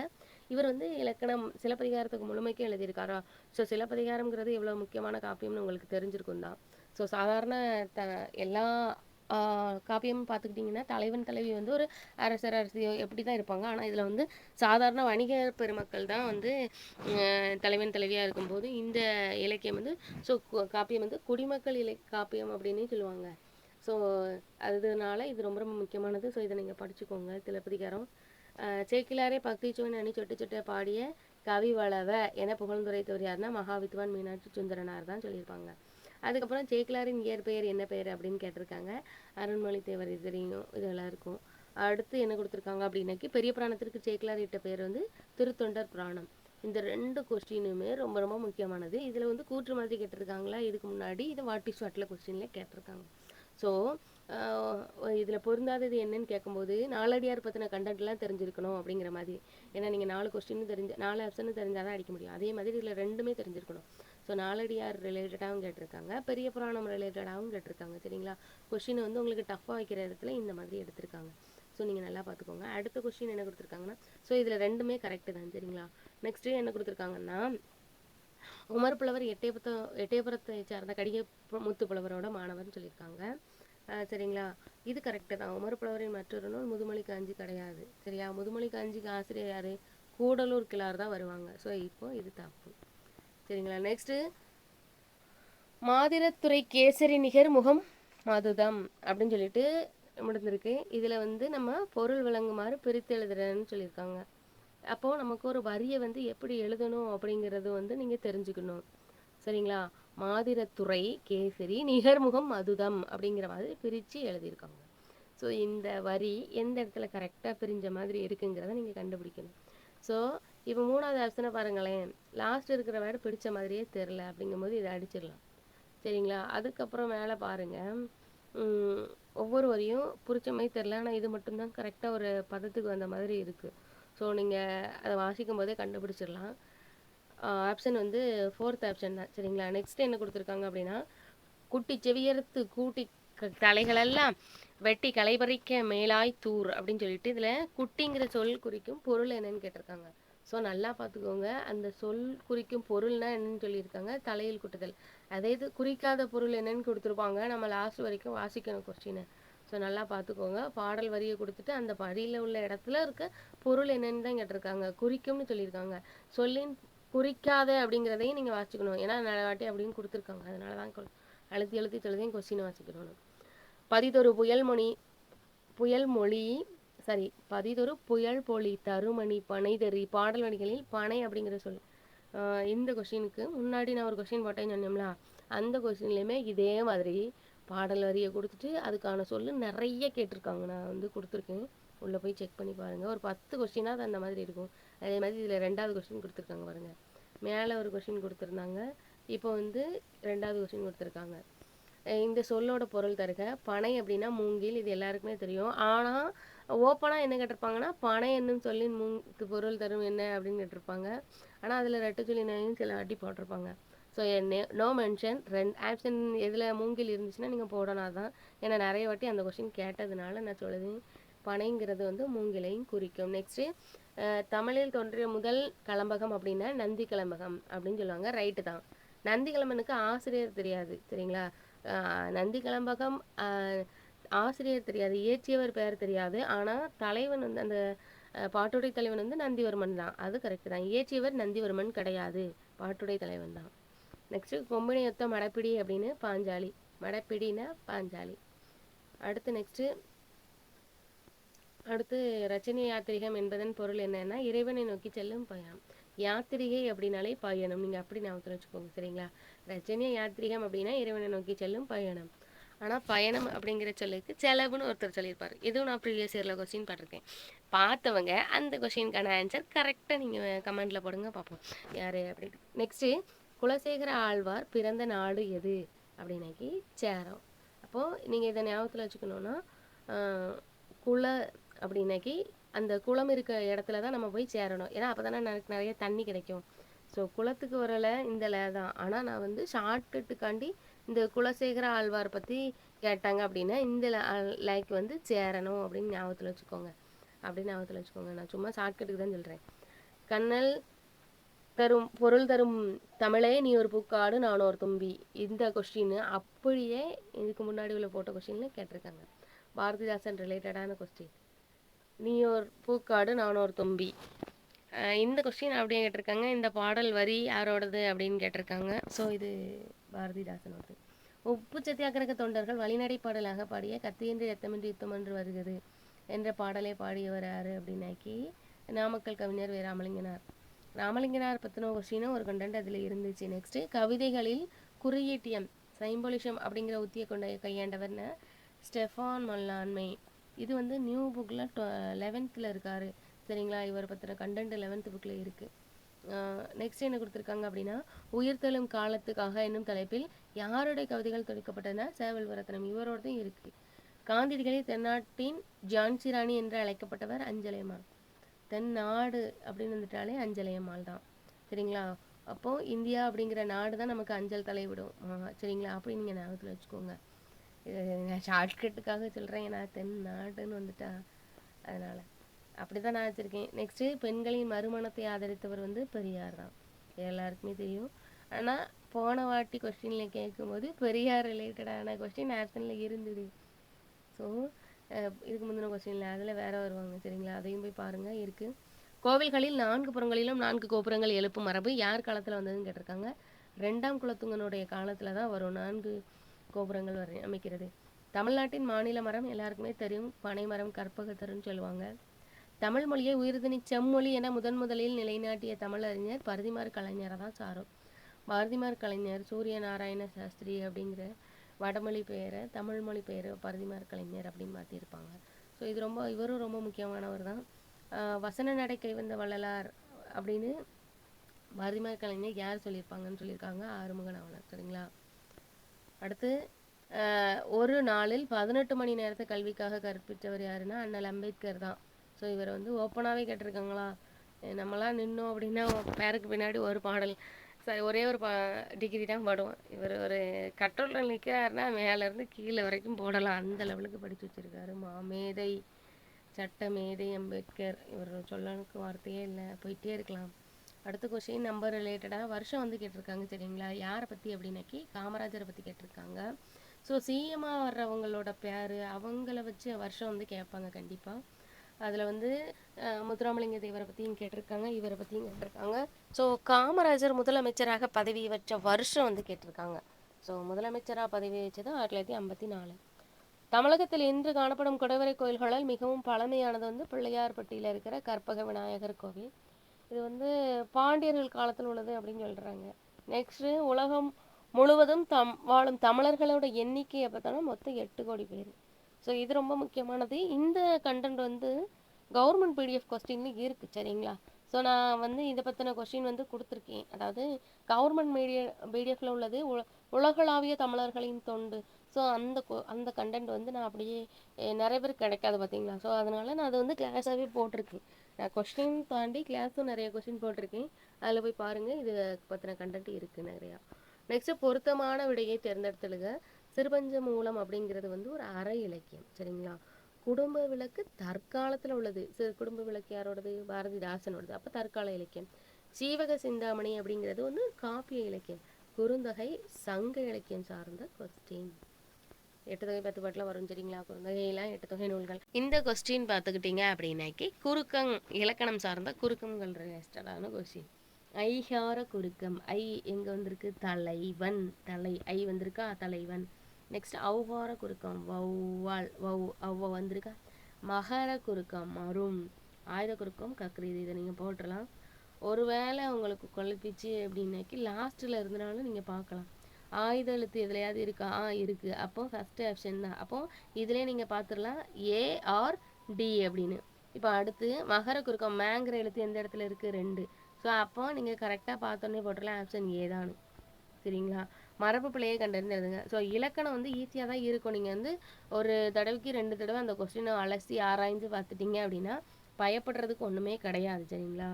இவர் வந்து இலக்கணம் சிலப்பதிகாரத்துக்கு முழுமைக்கும் எழுதியிருக்காரா? ஸோ சிலப்பதிகாரம்ங்கிறது எவ்வளோ முக்கியமான காப்பியம்னு உங்களுக்கு தெரிஞ்சிருக்கும் தான். ஸோ சாதாரண எல்லா காப்பியமும் பார்த்துக்கிட்டிங்கன்னா தலைவன் தலைவி வந்து ஒரு அரசர் அரசியோ எப்படி தான் இருப்பாங்க. ஆனால் இதில் வந்து சாதாரண வணிக பெருமக்கள் தான் வந்து தலைவன் தலைவியாக இருக்கும்போது இந்த இலக்கியம் வந்து காப்பியம் வந்து குடிமக்கள் காப்பியம் அப்படின்னு சொல்லுவாங்க. ஸோ அதனால இது ரொம்ப ரொம்ப முக்கியமானது. ஸோ இதை நீங்கள் படிச்சுக்கோங்க. சிலப்பதிகாரம் சேக்கிலாரே பக்தி சுவன் அணி சொட்டு சொட்ட பாடிய கவி வளவ என புகழ்ந்துரைத்தவர் யாருன்னா மகாவித்வான் மீனாட்சி சுந்தரனார் தான் சொல்லியிருப்பாங்க. அதுக்கப்புறம் சேக்கிலாரின் இயற்பெயர் என்ன பெயர் அப்படின்னு கேட்டிருக்காங்க. அருண்மொழி தேவர் இது தெரியும், இதெல்லாம் இருக்கும். அடுத்து என்ன கொடுத்துருக்காங்க அப்படின்னாக்கி பெரிய புராணத்திற்கு சேக்கிலார் இட்ட பேர் வந்து திருத்தொண்டர் புராணம். இந்த 2 கொஸ்டினுமே ரொம்ப ரொம்ப முக்கியமானது. இதில் வந்து கூற்று மாதிரி கேட்டிருக்காங்களா இதுக்கு முன்னாடி, இதை வாட் இஸ் வாட்டில் கொஸ்டினில் கேட்டிருக்காங்க. ஸோ இதில் பொருந்தாதது என்னன்னு கேட்கும்போது நாலடியார் பற்றின கண்டென்ட்லாம் தெரிஞ்சிருக்கணும் அப்படிங்கிற மாதிரி. ஏன்னா நீங்கள் 4 கொஸ்டின் 4 ஆப்ஷன் தெரிஞ்சால் தான் அடிக்க முடியும். அதே மாதிரி இதில் 2மே தெரிஞ்சிருக்கணும். ஸோ நாலடியார் ரிலேட்டடாகவும் கேட்டிருக்காங்க, பெரிய புராணம் ரிலேட்டடாகவும் கேட்டிருக்காங்க. சரிங்களா? கொஸ்டினை வந்து உங்களுக்கு டஃப்பாக வைக்கிற இடத்துல இந்த மாதிரி எடுத்திருக்காங்க. ஸோ நீங்கள் நல்லா பார்த்துக்கோங்க. அடுத்த கொஸ்டின் என்ன கொடுத்துருக்காங்கன்னா, ஸோ இதில் 2மே கரெக்டு தான். சரிங்களா? நெக்ஸ்ட்டு என்ன கொடுத்துருக்காங்கன்னா, உமர் புலவர் எட்டயபுரத்தை சார்ந்த கடிகை முத்து புலவரோட மாணவர்னு சொல்லியிருக்காங்க. சரிங்களா? இது கரெக்டு தான். உமர் புலவரின் மற்றொரு நூல் முதுமொழி காஞ்சி கிடையாது. சரியா? முதுமொழி காஞ்சிக்கு ஆசிரியர் யார்? கூடலூர் கிழார் தான் வருவாங்க. ஸோ இப்போ இது தப்பு. சரிங்களா? நெக்ஸ்ட்டு மாதிரத்துறை கேசரி நிகர் முகம் மதுதம் அப்படின்னு சொல்லிட்டு முடிந்திருக்கு. இதில் வந்து நம்ம பொருள் விளங்குமாறு பிரித்து எழுதுறேன்னு சொல்லியிருக்காங்க. அப்போது நமக்கு ஒரு வரியை வந்து எப்படி எழுதணும் அப்படிங்கிறது வந்து நீங்கள் தெரிஞ்சுக்கணும். சரிங்களா? மாதிரத்துறை கேசரி நிகர்முகம் மதுதம் அப்படிங்கிற மாதிரி பிரித்து எழுதியிருக்காங்க. ஸோ இந்த வரி எந்த இடத்துல கரெக்டாக பிரிஞ்ச மாதிரி இருக்குங்கிறத நீங்கள் கண்டுபிடிக்கணும். ஸோ இப்போ 3வது ஆப்ஷனை பாருங்களேன். லாஸ்ட் இருக்கிற வேர்டு பிடிச்ச மாதிரியே தெரில அப்படிங்கும்போது இதை அடிச்சிடலாம். சரிங்களா? அதுக்கப்புறம் மேலே பாருங்கள், ஒவ்வொரு வரியும் பிடிச்ச மாதிரி தெரில, ஆனால் இது மட்டும்தான் கரெக்டாக ஒரு பதத்துக்கு வந்த மாதிரி இருக்குது. ஸோ நீங்கள் அதை வாசிக்கும் போதே கண்டுபிடிச்சிடலாம். ஆப்ஷன் வந்து 4th ஆப்ஷன் தான். சரிங்களா? நெக்ஸ்ட் என்ன கொடுத்துருக்காங்க அப்படின்னா, குட்டி செவியறுத்து கூட்டி தலைகளெல்லாம் வெட்டி களைபறிக்க மேலாய் தூர் அப்படின்னு சொல்லிட்டு இதில் குட்டிங்கிற சொல் குறிக்கும் பொருள் என்னன்னு கேட்டிருக்காங்க. ஸோ நல்லா பார்த்துக்கோங்க. அந்த சொல் குறிக்கும் பொருள்னா என்னன்னு சொல்லியிருக்காங்க, தலையில் குட்டுதல். அதே இது குறிக்காத பொருள் என்னன்னு கொடுத்துருப்பாங்க. நம்ம லாஸ்ட் வரைக்கும் வாசிக்கணும் கொஸ்டினை. ஸோ நல்லா பார்த்துக்கோங்க. பாடல் வரியை கொடுத்துட்டு அந்த வரியில் உள்ள இடத்துல இருக்க பொருள் என்னன்னு தான் கேட்டிருக்காங்க. குறிக்கும்னு சொல்லியிருக்காங்க. சொல்லின் குறிக்காத அப்படிங்கிறதையும் நீங்கள் வாசிக்கணும். ஏன்னா நல்ல வாட்டி அப்படின்னு கொடுத்துருக்காங்க. அதனால தான் அழுத்தி சொல்லுதையும் கொஸ்டினை வாசிக்கணும். பதிதொரு புயல் பொலி தருமணி பனைதறி பாடல் வரிகளில் பனை அப்படிங்கிற சொல். இந்த கொஸ்டினுக்கு முன்னாடி நான் ஒரு கொஸ்டின் போட்டேன்னு சொன்னோம்ல, அந்த கொஸ்டின்லையுமே இதே மாதிரி பாடல் வரியை கொடுத்துட்டு அதுக்கான சொல்லு நிறைய கேட்டிருக்காங்க. நான் வந்து கொடுத்துருக்கேன், உள்ளே போய் செக் பண்ணி பாருங்கள். ஒரு 10 கொஸ்டினாவது அந்த மாதிரி இருக்கும். அதே மாதிரி இதில் 2வது கொஸ்டின் கொடுத்துருக்காங்க பாருங்கள். மேலே ஒரு கொஸ்டின் கொடுத்துருந்தாங்க, இப்போ வந்து 2வது கொஸ்டின் கொடுத்துருக்காங்க. இந்த சொல்லோட பொருள் தருக. பனை அப்படின்னா மூங்கில், இது எல்லாருக்குமே தெரியும். ஆனால் ஓப்பனாக என்ன கேட்டிருப்பாங்கன்னா, பனை என்னும் சொல்லின் பொருள் தரும் என்ன அப்படின்னு கேட்டிருப்பாங்க. ஆனால் அதில் ரெட்டு சொல்லினையும் சில வாட்டி போட்டிருப்பாங்க. So no mention. 2 ஆப்ஷன் எதில் மூங்கில் இருந்துச்சுன்னா நீங்கள் போடணும். தான் ஏன்னா நிறைய வாட்டி அந்த கொஸ்டின் கேட்டதுனால நான் சொல்லுவேன். பனைங்கிறது வந்து மூங்கிலையும் குறிக்கும். நெக்ஸ்ட்டு தமிழில் தோன்றிய முதல் கலம்பகம் அப்படின்னா நந்தி கலம்பகம் அப்படின்னு சொல்லுவாங்க. ரைட்டு தான். நந்தி கலம்பனுக்கு ஆசிரியர் தெரியாது. சரிங்களா? நந்தி கலம்பகம் ஆசிரியர் தெரியாது, இயற்றியவர் பெயர் தெரியாது. ஆனால் தலைவன் வந்து அந்த பாட்டுடை தலைவன் வந்து நந்திவர்மன் தான். அது கரெக்டு தான். இயற்றியவர் நந்திவர்மன் கிடையாது. பாட்டுடை தலைவன் தான். நெக்ஸ்ட்டு கொம்பினை ஒத்த மடப்பிடி அப்படின்னு பாஞ்சாலி. மடப்பிடினா பாஞ்சாலி. அடுத்து ரச்சனை யாத்திரிகம் என்பதன் பொருள் என்னன்னா இறைவனை நோக்கி செல்லும் பயணம். யாத்திரிகை அப்படின்னாலே பயணம், நீங்கள் அப்படி ஞாபகத்தில் வச்சுக்கோங்க சரிங்களா. ரச்சனை யாத்திரிகம் அப்படின்னா இறைவனை நோக்கி செல்லும் பயணம். ஆனால் பயணம் அப்படிங்கிற சொல்லுக்கு செலவுன்னு ஒருத்தர் சொல்லியிருப்பார். இதுவும் நான் ப்ரீவியஸ் இயரில் கொஸ்டின் பார்த்துருக்கேன். பார்த்தவங்க அந்த கொஸ்டினுக்கான ஆன்சர் கரெக்டாக நீங்கள் கமெண்ட்டில் போடுங்க பார்ப்போம் யார் அப்படின்னு. நெக்ஸ்ட்டு குலசேகர ஆழ்வார் பிறந்த நாடு எது அப்படின்னாக்கி சேரம். அப்போது நீங்கள் இதை ஞாபகத்தில் வச்சுக்கணுன்னா குல அப்படின்னாக்கி அந்த குளம் இருக்க இடத்துல தான் நம்ம போய் சேரணும். ஏன்னா அப்போ தானே நிறைய தண்ணி கிடைக்கும். ஸோ குளத்துக்கு வரலை இந்த லே தான். ஆனால் நான் வந்து ஷார்ட்கட்டுக்காண்டி இந்த குலசேகர ஆழ்வார் பற்றி கேட்டாங்க அப்படின்னா இந்த லேக்கு வந்து சேரணும் அப்படின்னு ஞாபகத்தில் வச்சுக்கோங்க. நான் சும்மா ஷார்ட்கட்டுக்கு தான் சொல்கிறேன். கண்ணல் தரும் பொருள் தரும் தமிழே நீ ஒரு பூக்காடு நான் ஒரு தும்பி. இந்த கொஸ்டின் அப்படியே இதுக்கு முன்னாடி உள்ள போட்ட கொஸ்டின்ல கேட்டிருக்காங்க. பாரதிதாசன் ரிலேட்டடான கொஸ்டின். நீ ஒரு பூக்காடு நான் ஒரு தும்பி. இந்த கொஸ்டின் அப்படியே கேட்டிருக்காங்க. இந்த பாடல் வரி யாரோடது அப்படின்னு கேட்டிருக்காங்க. ஸோ இது பாரதிதாசனோடது. உப்பு சத்தியாகிரக தொண்டர்கள் வழிநடை பாடலாக பாடிய கத்தியின்றி ரத்தமின்றி யுத்தம் என்று வருகிறது என்ற பாடலை பாடியவர் யாரு அப்படின்னாக்கி நாமக்கல் கவிஞர் வே. ராமலிங்கனார் பற்றின கொஸ்டினும் ஒரு கண்டென்ட் அதில் இருந்துச்சு. நெக்ஸ்ட்டு கவிதைகளில் குறியீட்டியம் சைம்பொலிஷம் அப்படிங்கிற உத்தியை கையாண்டவர்னு ஸ்டெஃபான் மல்லான்மை. இது வந்து நியூ புக்கில் 11th இருக்காரு சரிங்களா. இவர் பற்றின கண்டென்ட் 11th புக்கில் இருக்குது. நெக்ஸ்ட் என்ன கொடுத்துருக்காங்க அப்படின்னா உயிர்த்தெழும் காலத்துக்காக என்னும் தலைப்பில் யாருடைய கவிதைகள் தொடுக்கப்பட்டதுன்னா சேவல்வரத்தனம் இவரோடதும் இருக்குது. காந்தியடிகளை தென்னாட்டின் ஜான்சி ராணி என்று அழைக்கப்பட்டவர் அஞ்சலையம்மாள். தென்னாடு அப்படின்னு வந்துட்டாலே அஞ்சலையம்மாள் தான் சரிங்களா. அப்போது இந்தியா அப்படிங்கிற நாடு தான் நமக்கு அஞ்சல் தலை விடும் சரிங்களா. அப்படி நீங்கள் ஞாபகத்தில் வச்சுக்கோங்க. நான் ஷார்ட்கட்டுக்காக சொல்கிறேன். ஏன்னா தென்னாடுன்னு வந்துட்டா அதனால் அப்படி தான் நான் வச்சுருக்கேன். நெக்ஸ்ட்டு பெண்களின் மறுமணத்தை ஆதரித்தவர் வந்து பெரியார் தான், எல்லாருக்குமே தெரியும். ஆனால் போன வாட்டி கொஸ்டினில் கேட்கும்போது பெரியார் ரிலேட்டடான கொஸ்டின் ஆப்ஷனில் இருந்தது. ஸோ இதுக்கு முந்தின கொஸ்டினில் அதில் வேறு வருவாங்க சரிங்களா. அதையும் போய் பாருங்கள் இருக்குது. கோவில்களில் 4 புறங்களிலும் 4 கோபுரங்கள் எழுப்பும் மரபு யார் காலத்தில் வந்ததுன்னு கேட்டிருக்காங்க. 2ஆம் குலோத்துங்கனுடைய காலத்தில் தான் வரும் 4 கோபுரங்கள் அமைக்கிறது. தமிழ்நாட்டின் மாநில மரம் எல்லாருக்குமே தெரியும், பனைமரம், கற்பகத்தருன்னு சொல்லுவாங்க. தமிழ் மொழியை உயிர்தனி செம்மொழி என முதலில் நிலைநாட்டிய தமிழறிஞர் பரதிமார் கலைஞரை தான் சாரும். பாரதிமார் கலைஞர் சூரிய நாராயண சாஸ்திரி அப்படிங்கிற வடமொழி பெயரை தமிழ் மொழி பெயரை பரதிமார் கலைஞர் அப்படின்னு மாற்றிருப்பாங்க. ஸோ இது இவரும் ரொம்ப முக்கியமானவர் தான். வசன நடை கைவந்த வள்ளலார் அப்படின்னு பாரதிமார் கலைஞர் யார் சொல்லியிருப்பாங்கன்னு சொல்லியிருக்காங்க, ஆறுமுக நாவலர் சரிங்களா. அடுத்து ஒரு நாளில் 18 மணி நேரத்தை கல்விக்காக கற்பித்தவர் யாருன்னா அண்ணல் அம்பேத்கர் தான். ஸோ இவர் வந்து ஓப்பனாகவே கேட்டிருக்காங்களா, நம்மளாம் நின்னோம் அப்படின்னா பேருக்கு பின்னாடி ஒரு பாடல் ஒரே ஒரு டிகிரி தான் போடுவோம். இவர் ஒரு கட்டுரையில் நிற்கிறாருன்னா மேலேருந்து கீழே வரைக்கும் போடலாம், அந்த லெவலுக்கு படித்து வச்சுருக்காரு. மாமேதை, சட்டமேதை அம்பேத்கர். இவர் சொல்லணுக்கு வார்த்தையே இல்லை, போயிட்டே இருக்கலாம். அடுத்த கொஸ்டின் நம்பர் ரிலேட்டடாக வருஷம் வந்து கேட்டிருக்காங்க சரிங்களா. யாரை பற்றி அப்படின்னாக்கி காமராஜரை பற்றி கேட்டிருக்காங்க. ஸோ சிஎம்மாக வர்றவங்களோட பேர் அவங்கள வச்சு வருஷம் வந்து கேட்பாங்க கண்டிப்பாக. அதில் வந்து முத்துராமலிங்க தேவரை பற்றியும் கேட்டிருக்காங்க, இவரை பற்றியும் கேட்டிருக்காங்க. ஸோ காமராஜர் முதலமைச்சராக பதவி வச்ச வருஷம் வந்து கேட்டிருக்காங்க. ஸோ முதலமைச்சராக பதவி வச்சது 1954. தமிழகத்தில் இன்று காணப்படும் குடைவரை கோயில்களால் மிகவும் பழமையானது வந்து பிள்ளையார்பட்டியில் இருக்கிற கற்பக விநாயகர் கோவில். இது வந்து பாண்டியர்கள் காலத்தில் உள்ளது அப்படின்னு சொல்கிறாங்க. நெக்ஸ்ட்டு உலகம் முழுவதும் வாழும் தமிழர்களோட எண்ணிக்கையை பார்த்தோன்னா மொத்தம் 8 கோடி பேர். ஸோ இது ரொம்ப முக்கியமானது. இந்த கண்டென்ட் வந்து கவர்மெண்ட் பிடிஎஃப் கொஸ்டின்ல இருக்குது சரிங்களா. ஸோ நான் வந்து இதை பற்றின கொஸ்டின் வந்து கொடுத்துருக்கேன். அதாவது கவர்மெண்ட் பிடிஎஃப்ல உள்ளது உலகளாவிய தமிழர்களின் தொண்டு. ஸோ அந்த கண்டென்ட் வந்து நான் அப்படியே நிறைய பேர் கிடைக்காது பார்த்தீங்களா. ஸோ அதனால நான் அதை வந்து கிளாஸாகவே போட்டிருக்கேன். நான் கொஸ்டின் தாண்டி கிளாஸும் நிறைய கொஸ்டின் போட்டிருக்கேன், அதில் போய் பாருங்கள், இது பற்றின கண்டென்ட் இருக்குது நிறையா. நெக்ஸ்ட்டு பொருத்தமான விடையை தேர்ந்தெடுத்துழுக. சிறுபஞ்ச மூலம் அப்படிங்கிறது வந்து ஒரு அற இலக்கியம் சரிங்களா. குடும்ப விளக்கு தற்காலத்தில் உள்ளது. குடும்ப விளக்கு யாரோடது, பாரதிதாசனோடது. அப்போ தற்கால இலக்கியம். சீவக சிந்தாமணி அப்படிங்கிறது வந்து காப்பிய இலக்கியம். குறுந்தொகை சங்க இலக்கியம் சார்ந்த கொஸ்டின். 8 தொகை 10 பாட்டில் வரும் சரிங்களா. குறுந்தொகையெல்லாம் 8 தொகை நூல்கள். இந்த கொஸ்டின் பார்த்துக்கிட்டீங்க அப்படின்னாக்கி குறுக்கம் இலக்கணம் சார்ந்த குறுக்கங்கள் ரிலேட்டடான கொஸ்டின். ஐகார குறுக்கம். ஐ எங்கே வந்திருக்கு? தலைவன். ஐ வந்திருக்கா? தலைவன். நெக்ஸ்ட் ஔகார குறுக்கம். வௌவால். ஒளவ வந்திருக்கா? மகர குறுக்கம். மரும். ஆயுத குறுக்கம் கக்ரீது. இதை நீங்கள் போட்டுடலாம். ஒருவேளை உங்களுக்கு குழப்பிச்சு அப்படின்னாக்கி லாஸ்ட்டில் இருந்தனாலும் நீங்கள் பார்க்கலாம். ஆயுத எழுத்து எதுலையாவது இருக்கா? இருக்குது. அப்போ ஃபஸ்ட்டு ஆப்ஷன் தான். அப்போ இதிலே நீங்கள் பார்த்துடலாம் ஏஆர் டி அப்படின்னு. இப்போ அடுத்து மகர குறுக்கம். மேங்கிற எழுத்து எந்த இடத்துல இருக்குது? 2. ஸோ அப்போ நீங்கள் கரெக்டாக பார்த்தோன்னே போட்டுடலாம் ஆப்ஷன் ஏ தான். சரிங்களா? மரபு பிழையை கண்டறிந்து எழுதுங்க. ஸோ இலக்கணம் வந்து ஈஸியாக தான் இருக்கும். நீங்கள் வந்து ஒரு தடவைக்கு 2 தடவை அந்த கொஸ்டினை அலசி ஆராய்ந்து பார்த்துட்டீங்க அப்படின்னா பயப்படுறதுக்கு ஒன்றுமே கிடையாது. சரிங்களா?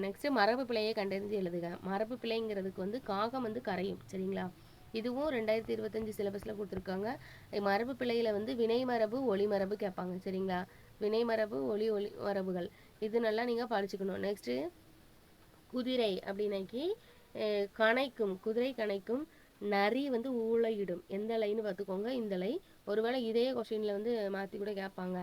நெக்ஸ்ட்டு மரபு பிழையை கண்டறிந்து எழுதுக. மரபு பிழைங்கிறதுக்கு வந்து காகம் வந்து கரையும். சரிங்களா? இதுவும் 2025 சிலபஸில் கொடுத்துருக்காங்க. மரபு பிழையில் வந்து வினை மரபு ஒளி மரபு கேட்பாங்க. சரிங்களா? வினை மரபு ஒளி மரபுகள் இது நல்லா நீங்கள் படிச்சுக்கணும். நெக்ஸ்ட்டு குதிரை அப்படின்னாக்கி கணைக்கும். குதிரை கணைக்கும். நரி வந்து ஊளையிடும். எந்த லைன்னு பார்த்துக்கோங்க. இந்த லை. ஒருவேளை இதே கொஸ்டினில் வந்து மாற்றி கூட கேட்பாங்க.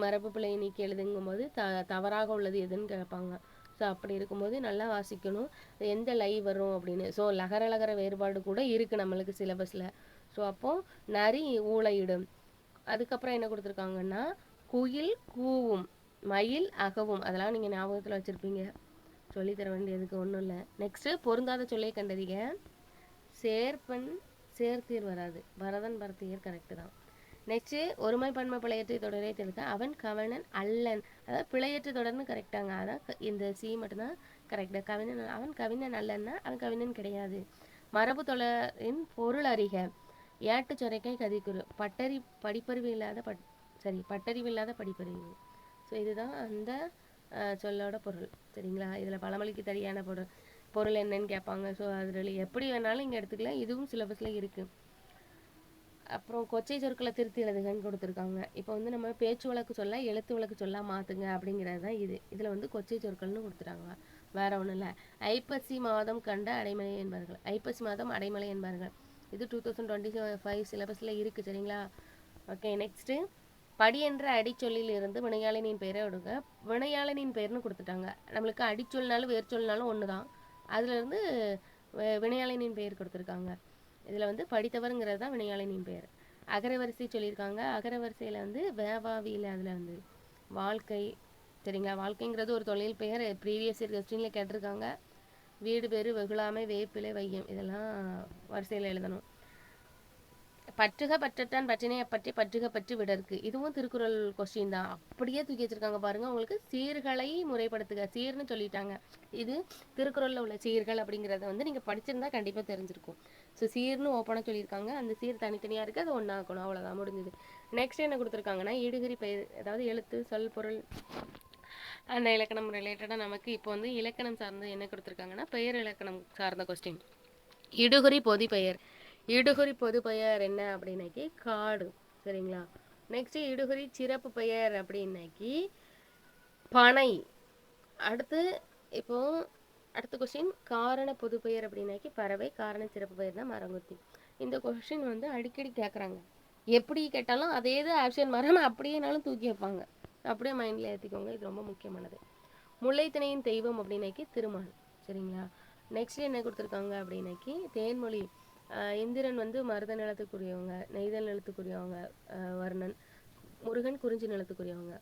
மரபு பிழை நீக்கி எழுதுங்கும்போது தவறாக உள்ளது எதுன்னு கேட்பாங்க. ஸோ அப்படி இருக்கும்போது நல்லா வாசிக்கணும் எந்த லை வரும் அப்படின்னு. ஸோ லகர வேறுபாடு கூட இருக்குது நம்மளுக்கு சிலபஸில். ஸோ அப்போது நரி ஊளையிடும். அதுக்கப்புறம் என்ன கொடுத்துருக்காங்கன்னா குயில் கூவும், மயில் அகவும். அதெல்லாம் நீங்கள் ஞாபகத்தில் வச்சுருப்பீங்க, சொல்லித்தர வேண்டியதுக்கு ஒன்றும் இல்லை. நெக்ஸ்ட்டு பொருந்தாத சொல்லை கண்டறிக. சேர்ப்பன் சேர்த்தீர் வராது. பரதன் பரத்தியர் கரெக்டு தான். நெக்ஸ்ட்டு ஒருமை பன்மை பிழையற்ற தொடரே தெளிக்க. அவன் கவிஞன் அல்லன். அதாவது பிழையற்ற தொடர்னு கரெக்டாங்க. அதான் இந்த சி மட்டும்தான் கரெக்டு. கவிஞன். அவன் கவிஞன் அல்லன்னா அவன் கவிஞன் கிடையாது. மரபு தொடரின் பொருள் அறிக. ஏட்டு சொரைக்காய் கதிக்குறு. படிப்பறிவு இல்லாத பட்டறிவு இல்லாத படிப்பறிவு. ஸோ இதுதான் அந்த சொல்லோட பொருள். சரிங்களா? இதில் பழமொழிக்கு சரியான பொருள் என்னன்னு கேட்பாங்க. ஸோ அதில் எப்படி வேணாலும் இங்கே எடுத்துக்கலாம். இதுவும் சிலபஸில் இருக்குது. அப்புறம் கொச்சை சொற்களை திருத்தி எழுதுகன்னு கொடுத்துருக்காங்க. இப்போ வந்து நம்ம பேச்சு வழக்கு சொல்ல எழுத்து வழக்கு சொல்ல மாற்றுங்க அப்படிங்கிறது தான் இது. இதில் வந்து கொச்சை சொற்கள்னு கொடுத்துட்டாங்க. வேற ஒன்றும் இல்லை. ஐப்பசி மாதம் கண்ட அடைமலை என்பார்கள். ஐப்பசி மாதம் அடைமலை என்பார்கள். இது 2025 சிலபஸில் இருக்குது. சரிங்களா? ஓகே. நெக்ஸ்ட்டு படி என்ற அடிச்சொல்லில் இருந்து வினையாளனின் பெயரை விடுங்க. வினையாளனின் பெயர்னு கொடுத்துட்டாங்க. நம்மளுக்கு அடிச்சொல்னாலும் வேர்ச்சொல்னாலும் ஒன்று தான். அதுலேருந்து வினையாளனின் பெயர் கொடுத்துருக்காங்க. இதில் வந்து படித்தவருங்கிறது தான் வினையாளனின் பெயர். அகரவரிசை சொல்லியிருக்காங்க. அகரவரிசையில் வந்து வேவாவியில் அதில் வந்து வாழ்க்கை. சரிங்களா? வாழ்க்கைங்கிறது ஒரு தொழில் பெயர். ப்ரீவியஸ் இயர் கொஸ்டினில் கேட்டிருக்காங்க. வீடு பேர் வெகுளாமை வேப்பிலை வையம் இதெல்லாம் வரிசையில் எழுதணும். பற்றுக பற்றத்தான் பற்றினை பற்றி பற்றுக பற்றி விடற்கு. இதுவும் திருக்குறள் கொஸ்டின் தான். அப்படியே தூக்கி வச்சிருக்காங்க பாருங்க. உங்களுக்கு சீர்களை முறைப்படுத்துக. சீர்னு சொல்லிட்டாங்க. இது திருக்குறளில் உள்ள சீர்கள் அப்படிங்கிறத வந்து நீங்கள் படிச்சிருந்தா கண்டிப்பாக தெரிஞ்சிருக்கும். ஸோ சீர்னு ஓப்பனாக சொல்லியிருக்காங்க. அந்த சீர் தனித்தனியாக இருக்குது. அது ஒன்றாக்கணும். அவ்வளோதான், முடிஞ்சுது. நெக்ஸ்ட் என்ன கொடுத்துருக்காங்கன்னா இடுகிரி பெயர். அதாவது எழுத்து சொல் பொருள் அந்த இலக்கணம் ரிலேட்டடாக நமக்கு இப்போ வந்து இலக்கணம் சார்ந்து என்ன கொடுத்துருக்காங்கன்னா பெயர் இலக்கணம் சார்ந்த கொஸ்டின். இடுகுறி பொது பெயர். இடுகுறி பொது பெயர் என்ன அப்படின்னாக்கி காடு. சரிங்களா? நெக்ஸ்ட் இடுகுறி சிறப்பு பெயர் அப்படின்னாக்கி பனை. அடுத்து இப்போ அடுத்த கொஸ்டின் காரண பொது பெயர் அப்படின்னாக்கி பறவை. காரண சிறப்பு பெயர் தான் மரங்கொத்தி. இந்த கொஸ்டின் வந்து அடிக்கடி கேட்குறாங்க. எப்படி கேட்டாலும் அதே தான் ஆப்ஷன் மாறாமல் அப்படியேனாலும் தூக்கி வைப்பாங்க. அப்படியே மைண்டில் ஏற்றிக்கோங்க. இது ரொம்ப முக்கியமானது. முல்லைத்திணையின் தெய்வம் அப்படின்னாக்கி திருமால். சரிங்களா? நெக்ஸ்ட் என்ன கொடுத்துருக்காங்க அப்படின்னாக்கி தேன்மொழி. இந்திரன் வந்து மருத நிலத்துக்குரியவங்க, நெய்தல் நிலத்துக்குரியவங்க வர்ணன். முருகன் குறிஞ்சி நிலத்துக்குரியவங்க.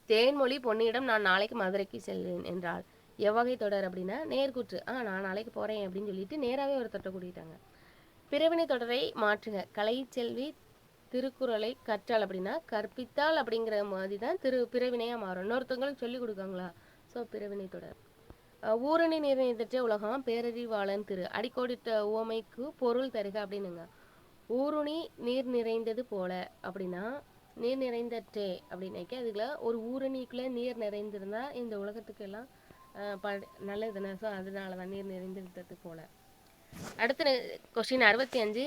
தேன்மொழி பொன்னியிடம் நான் நாளைக்கு மதுரைக்கு செல்வேன் என்றால் எவ்வகை தொடர் அப்படின்னா நேர்கூற்று. நான் நாளைக்கு போகிறேன் அப்படின்னு சொல்லிட்டு நேராகவே ஒரு தொட்டை கூட்டிட்டாங்க. பிறவினை தொடரை மாற்றுக. கலைச்செல்வி திருக்குறளை கற்றால் அப்படின்னா கற்பித்தால் அப்படிங்கிற மாதிரி தான் பிறவினையாக மாறும். இன்னொருத்தவங்களுக்கு சொல்லி கொடுக்காங்களா? ஸோ பிறவினை தொடர். ஊரணி நிறைந்தற்ற உலகம் பேரறிவாளன் திரு. அடிக்கோடிட்ட உவமைக்கு பொருள் தருக அப்படின்னுங்க. ஊருணி நீர் நிறைந்தது போல அப்படின்னா நீர் நிறைந்தற்றே அப்படின்னாக்கி அதுக்குள்ள ஒரு ஊரணிக்குள்ளே நீர் நிறைந்திருந்தா இந்த உலகத்துக்கு எல்லாம் நல்லதுன்னு. ஸோ அதனால தான் நீர் நிறைந்திருந்தது போல. அடுத்த கொஸ்டின் 65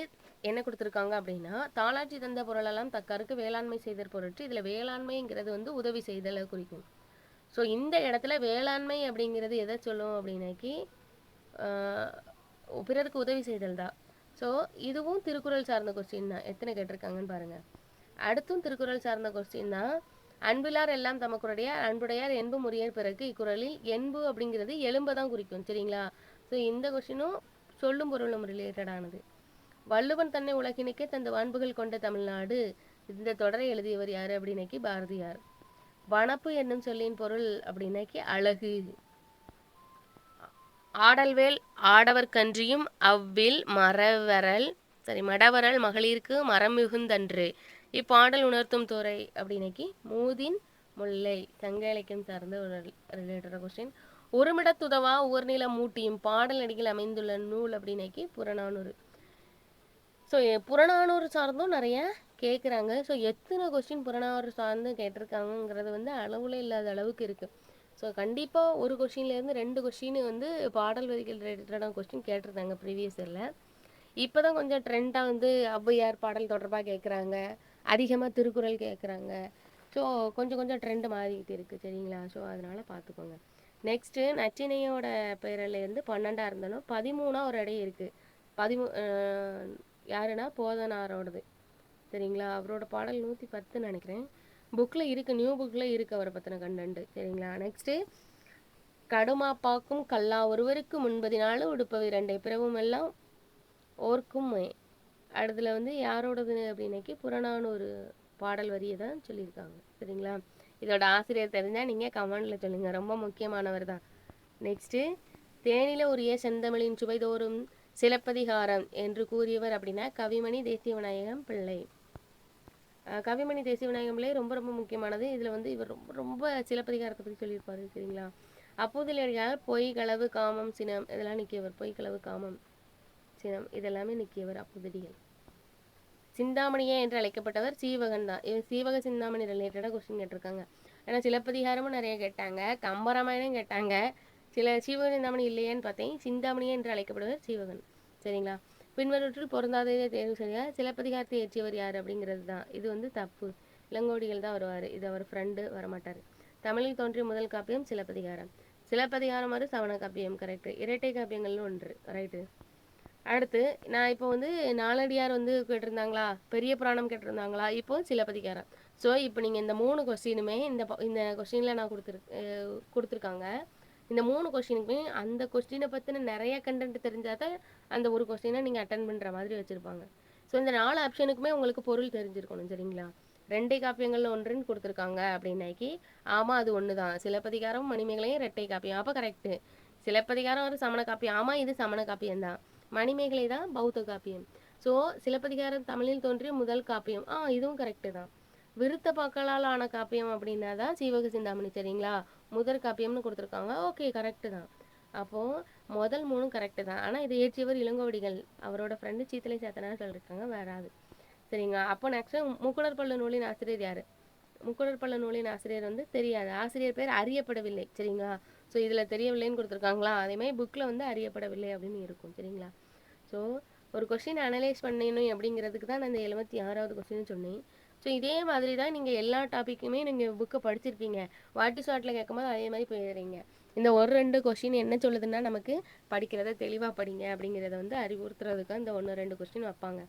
என்ன கொடுத்துருக்காங்க அப்படின்னா தாளாற்றி தந்த பொருளெல்லாம் தக்கருக்கு வேளாண்மை செய்தல் பொருட்டு. இதில் வேளாண்மைங்கிறது வந்து உதவி செய்தலை குறிக்கும். ஸோ இந்த இடத்துல வேளாண்மை அப்படிங்கிறது எதை சொல்லும் அப்படின்னாக்கி பிறருக்கு உதவி செய்தல் தான். ஸோ இதுவும் திருக்குறள் சார்ந்த கொஸ்டின் தான். எத்தனை கேட்டிருக்காங்கன்னு பாருங்கள். அடுத்தும் திருக்குறள் சார்ந்த கொஸ்டின் தான். அன்பிலார் எல்லாம் தமக்குடையார் அன்புடையார் என்பு முறையர் பிறகு இக்குறளில் என்பு அப்படிங்கிறது எலும்பை தான் குறிக்கும். சரிங்களா? ஸோ இந்த கொஸ்டினும் சொல்லும் பொருளும் ரிலேட்டடானது. வள்ளுவன் தன்னை உலகினுக்கே தந்த வான்புகள் கொண்ட தமிழ்நாடு. இந்த தொடரை எழுதியவர் யாரு அப்படின்னாக்கி பாரதியார். வனப்பு என்னும் சொல்லின் பொருள் அப்படின்னாக்கி அழகு. ஆடல்வேல் ஆடவர் கன்றியும் அவ்வில் மடவரல் மகளிருக்கு மரம் மிகுந்தன்று. இப்பாடல் உணர்த்தும் துறை அப்படின்னாக்கி மூதின் முல்லை. சங்க இலக்கியம் சார்ந்த ஒரு ரிலேட்டட் கொஸ்டின். ஒருமிடத்துதவா உவர்நில மூட்டியும் பாடல் அடிகள் அமைந்துள்ள நூல் அப்படின்னாக்கி புறநானூறு. ஸோ புறநானூறு சார்ந்தும் நிறைய கேட்குறாங்க. ஸோ எத்தனை கொஸ்டின் புறநானூறு சார்ந்து கேட்டிருக்காங்கங்கிறது வந்து அளவுல இல்லாத அளவுக்கு இருக்குது. ஸோ கண்டிப்பாக ஒரு கொஸ்டின்லேருந்து 2 கொஸ்டின் வந்து பாடல் வரிகள் ரிலேட்டடான கொஸ்டின் கேட்டிருந்தாங்க ப்ரீவியஸ் இயரில். இப்போ தான் கொஞ்சம் ட்ரெண்டாக வந்து ஔவையார் பாடல் தொடர்பாக கேட்குறாங்க, அதிகமாக திருக்குறள் கேட்குறாங்க. ஸோ கொஞ்சம் கொஞ்சம் ட்ரெண்டு மாறிக்கிட்டு இருக்குது. சரிங்களா? ஸோ அதனால் பார்த்துக்கோங்க. நெக்ஸ்ட்டு நச்சினையோட பேரிலேருந்து 12 இருந்தாலும் 13 ஒரு இடம் இருக்குது. யாருன்னா போதனாரோடது. சரிங்களா? அவரோட பாடல் 110 நினைக்கிறேன். புக்கில் இருக்குது, நியூ புக்கில் இருக்குது அவரை பற்றின கண்டென்ட். சரிங்களா? நெக்ஸ்ட்டு கடுமாப்பாக்கும் கல்லா ஒருவருக்கு முன்பதினாலு உடுப்பவை 2 பிறவும் எல்லாம் ஓர்க்குமே. அடுத்துல வந்து யாரோடது அப்படின்னாக்கி புறநானூறு பாடல் வரியை தான் சொல்லியிருக்காங்க. சரிங்களா? இதோட ஆசிரியர் தெரிஞ்சால் நீங்கள் கமெண்டில் சொல்லுங்கள், ரொம்ப முக்கியமானவர் தான். நெக்ஸ்ட்டு தேனில உரிய செந்தமிழின் சுவைதோறும் சிலப்பதிகாரம் என்று கூறியவர் அப்படின்னா கவிமணி தேசிய விநாயகம் பிள்ளை. கவிமணி தேசிய விநாயகம் பிள்ளை ரொம்ப ரொம்ப முக்கியமானது. இதில் வந்து இவர் ரொம்ப ரொம்ப சிலப்பதிகாரத்தை பற்றி சொல்லியிருப்பாரு. சரிங்களா? அப்போதில் எழுதியார் பொய் களவு காமம் சினம் இதெல்லாம் நிற்கியவர். பொய் களவு காமம் சினம் இதெல்லாமே நிற்கியவர் அப்போதிகள். சிந்தாமணியே என்று அழைக்கப்பட்டவர் சீவகன் தான். சீவக சிந்தாமணி ரிலேட்டடாக கொஸ்டின் கேட்டிருக்காங்க. ஏன்னா சிலப்பதிகாரமும் நிறைய கேட்டாங்க, கம்பராமாயணம் கேட்டாங்க. சீவக சிந்தாமணி இல்லையேன்னு பார்த்தேன். சிந்தாமணியே என்று அழைக்கப்படுவர் சீவகன். சரிங்களா? பின்வருவற்றில் பொருந்தாததை தேர்வு செய்ய. சிலப்பதிகாரத்தை ஏற்றியவர் யார் அப்படிங்கிறது தான். இது வந்து தப்பு. இளங்கோடிகள் தான் வருவார். இது அவர் ஃப்ரெண்டு வரமாட்டார். தமிழில் தோன்றிய முதல் காப்பியம் சிலப்பதிகாரம். சிலப்பதிகாரம் ஒரு சவண காப்பியம். கரெக்டு. இரட்டை காப்பியங்கள்னு ஒன்று. ரைட்டு. அடுத்து நான் இப்போ வந்து நாலடியார் வந்து கேட்டிருந்தாங்களா, பெரிய புராணம் கேட்டிருந்தாங்களா, இப்போ சிலப்பதிகாரம். ஸோ இப்போ நீங்கள் இந்த 3 கொஸ்டினுமே இந்த கொஸ்டினில் நான் கொடுத்துருக்காங்க. இந்த 3 கொஸ்டினுக்குமே அந்த கொஸ்டினை பற்றின நிறைய கண்டென்ட் தெரிஞ்சால் தான் அந்த ஒரு கொஸ்டினை நீங்கள் அட்டன் பண்ணுற மாதிரி வச்சுருப்பாங்க. ஸோ இந்த 4 ஆப்ஷனுக்குமே உங்களுக்கு பொருள் தெரிஞ்சிருக்கணும். சரிங்களா? 2 காப்பியங்கள் ஒன்றுன்னு கொடுத்துருக்காங்க அப்படின்னாக்கி ஆமாம் அது ஒன்று தான். சிலப்பதிகாரம் மணிமேகலையும் 2 காப்பியம். அப்போ கரெக்டு. சிலப்பதிகாரம் ஒரு சமண காப்பியம். ஆமாம் இது சமண காப்பியம்தான். மணிமேகலை தான் பௌத்த காப்பியம். ஸோ சிலப்பதிகாரம் தமிழில் தோன்றிய முதல் காப்பியம். இதுவும் கரெக்டு தான். விருத்த பாக்களால் ஆன காப்பியம் அப்படின்னா தான் சீவக சிந்தாமணி. சரிங்களா? முதல் காப்பியம்னு கொடுத்துருக்காங்க. ஓகே கரெக்டு தான். அப்போது முதல் 3 கரெக்டு தான். ஆனால் இதை ஏற்றியவர் இளங்கோவடிகள். அவரோட ஃப்ரெண்டு சீத்தலை சாத்தனார் சொல்லியிருக்காங்க, வராது. சரிங்களா? அப்போ நெக்ஸ்ட்டு முக்குடற்பள்ள நூலின் ஆசிரியர் யார்? முக்குடற்பள்ள நூலின் ஆசிரியர் வந்து தெரியாது. ஆசிரியர் பேர் அறியப்படவில்லை. சரிங்களா? ஸோ இதில் தெரியவில்லைன்னு கொடுத்துருக்காங்களா, அதேமாதிரி புக்கில் வந்து அறியப்படவில்லை அப்படின்னு இருக்கும். சரிங்களா? ஸோ ஒரு கொஸ்டின் அனலைஸ் பண்ணணும் அப்படிங்கிறதுக்கு தான் நான் இந்த 76வது கொஸ்டின் சொன்னேன். ஸோ இதே மாதிரி தான் நீங்கள் எல்லா டாப்பிக்குமே நீங்கள் புக்கை படிச்சிருப்பீங்க. வாட்டி ஷார்ட்டில் கேட்கும்போது அதே மாதிரி போயிடுறீங்க. இந்த 1-2 கொஸ்டின் என்ன சொல்லுதுன்னா நமக்கு படிக்கிறத தெளிவாக படிங்க அப்படிங்கிறத வந்து அறிவுறுத்துறதுக்காக இந்த 1-2 கொஸ்டின் வைப்பாங்க.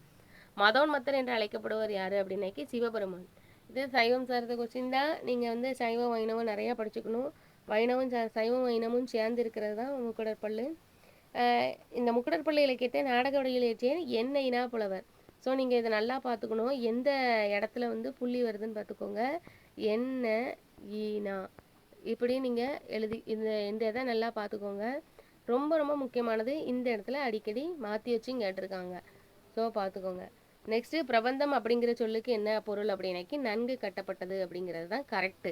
மதோன்மத்தர் என்று அழைக்கப்படுவர் யார் அப்படின்னாக்கி சிவபெருமான். இது சைவம் சார்ந்த கொஸ்டின் தான். நீங்கள் வந்து சைவம் வைணவம் நிறையா படிச்சுக்கணும். சைவம் வைணமும் சேர்ந்து இருக்கிறது தான் முக்குடற்பள்ளு. இந்த முக்குடற்பள்ளு இலக்கியத்தை நாடக வடிவில் இயற்றிய என்ன இனா புலவர். ஸோ நீங்கள் இதை நல்லா பார்த்துக்கணும். எந்த இடத்துல வந்து புள்ளி வருதுன்னு பார்த்துக்கோங்க. என்ன ஈனா இப்படி நீங்கள் இந்த இதை நல்லா பார்த்துக்கோங்க. ரொம்ப ரொம்ப முக்கியமானது. இந்த இடத்துல அடிக்கடி மாற்றி வச்சும் கேட்டிருக்காங்க. ஸோ பார்த்துக்கோங்க. நெக்ஸ்ட்டு பிரபந்தம் அப்படிங்கிற சொல்லுக்கு என்ன பொருள் அப்படின்னாக்கி நன்கு கட்டப்பட்டது அப்படிங்கிறது தான் கரெக்டு.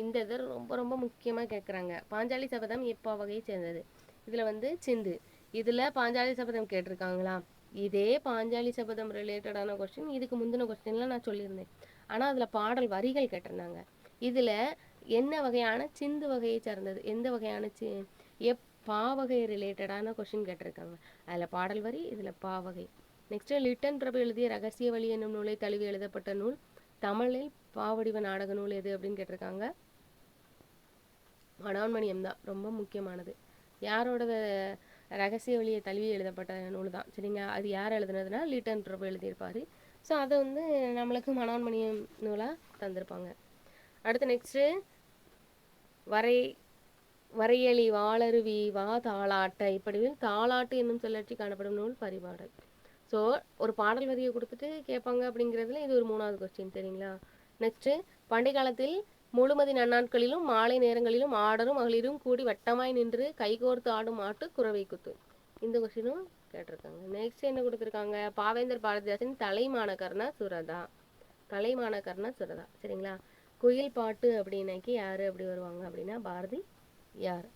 இந்த இது ரொம்ப ரொம்ப முக்கியமாக கேட்குறாங்க. பாஞ்சாலி சபதம் எப்பா வகையை சேர்ந்தது? இதில் வந்து சிந்து. இதில் பாஞ்சாலி சபதம் கேட்டிருக்காங்களா? இதே பாஞ்சாலி சபதம் ரிலேட்டடான கொஸ்டின் இதுக்கு முந்தின கொஸ்டின்லாம் நான் சொல்லியிருந்தேன். ஆனால் அதில் பாடல் வரிகள் கேட்டிருந்தாங்க. இதில் என்ன வகையான சிந்து வகையை சார்ந்தது? எந்த வகையான பாவகை ரிலேட்டடான கொஸ்டின் கேட்டிருக்காங்க. அதில் பாடல் வரி, இதில் பாவகை. நெக்ஸ்ட்டு லிட்டன் பிரபு எழுதிய ரகசிய வழி என்னும் நூலை தழுவி எழுதப்பட்ட நூல் தமிழில் பாவடிவ நாடக நூல் எது அப்படின்னு கேட்டிருக்காங்க. மனோன்மணியம் தான் ரொம்ப முக்கியமானது. யாரோட ரகசிய வழியை தழுவி எழுதப்பட்ட நூல் தான். சரிங்க? அது யார் எழுதுனதுன்னா லிட்டன் பிரபு எழுதியிருப்பார். ஸோ அதை வந்து நம்மளுக்கு மனோன்மணியம் நூலாக தந்திருப்பாங்க. அடுத்து நெக்ஸ்ட்டு வரை வரையலி வாளருவி வா தாளாட்ட இப்படி தாளாட்டு என்னும் சொல்லற்றி காணப்படும் நூல் பரிபாடல். ஸோ ஒரு பாடல் வரியை கொடுத்துட்டு கேட்பாங்க அப்படிங்கிறதுல இது ஒரு 3வது கொஸ்டின். சரிங்களா? நெக்ஸ்ட்டு பண்டை காலத்தில் முழுமதி நன்னாட்களிலும் மாலை நேரங்களிலும் ஆடரும் மகளிரும் கூடி வட்டமாய் நின்று கைகோர்த்து ஆடும் ஆட்டு குறவை குத்து. இந்த கொஸ்டினும் கேட்டிருக்காங்க. நெக்ஸ்ட் என்ன கொடுத்துருக்காங்க? பாவேந்தர் பாரதிதாசன் தலைமானகர்னா சுரதா. தலைமானகர்னா சுரதா. சரிங்களா? குயில் பாட்டு அப்படின்னாக்கி யாரு அப்படி வருவாங்க அப்படின்னா பாரதி யார்.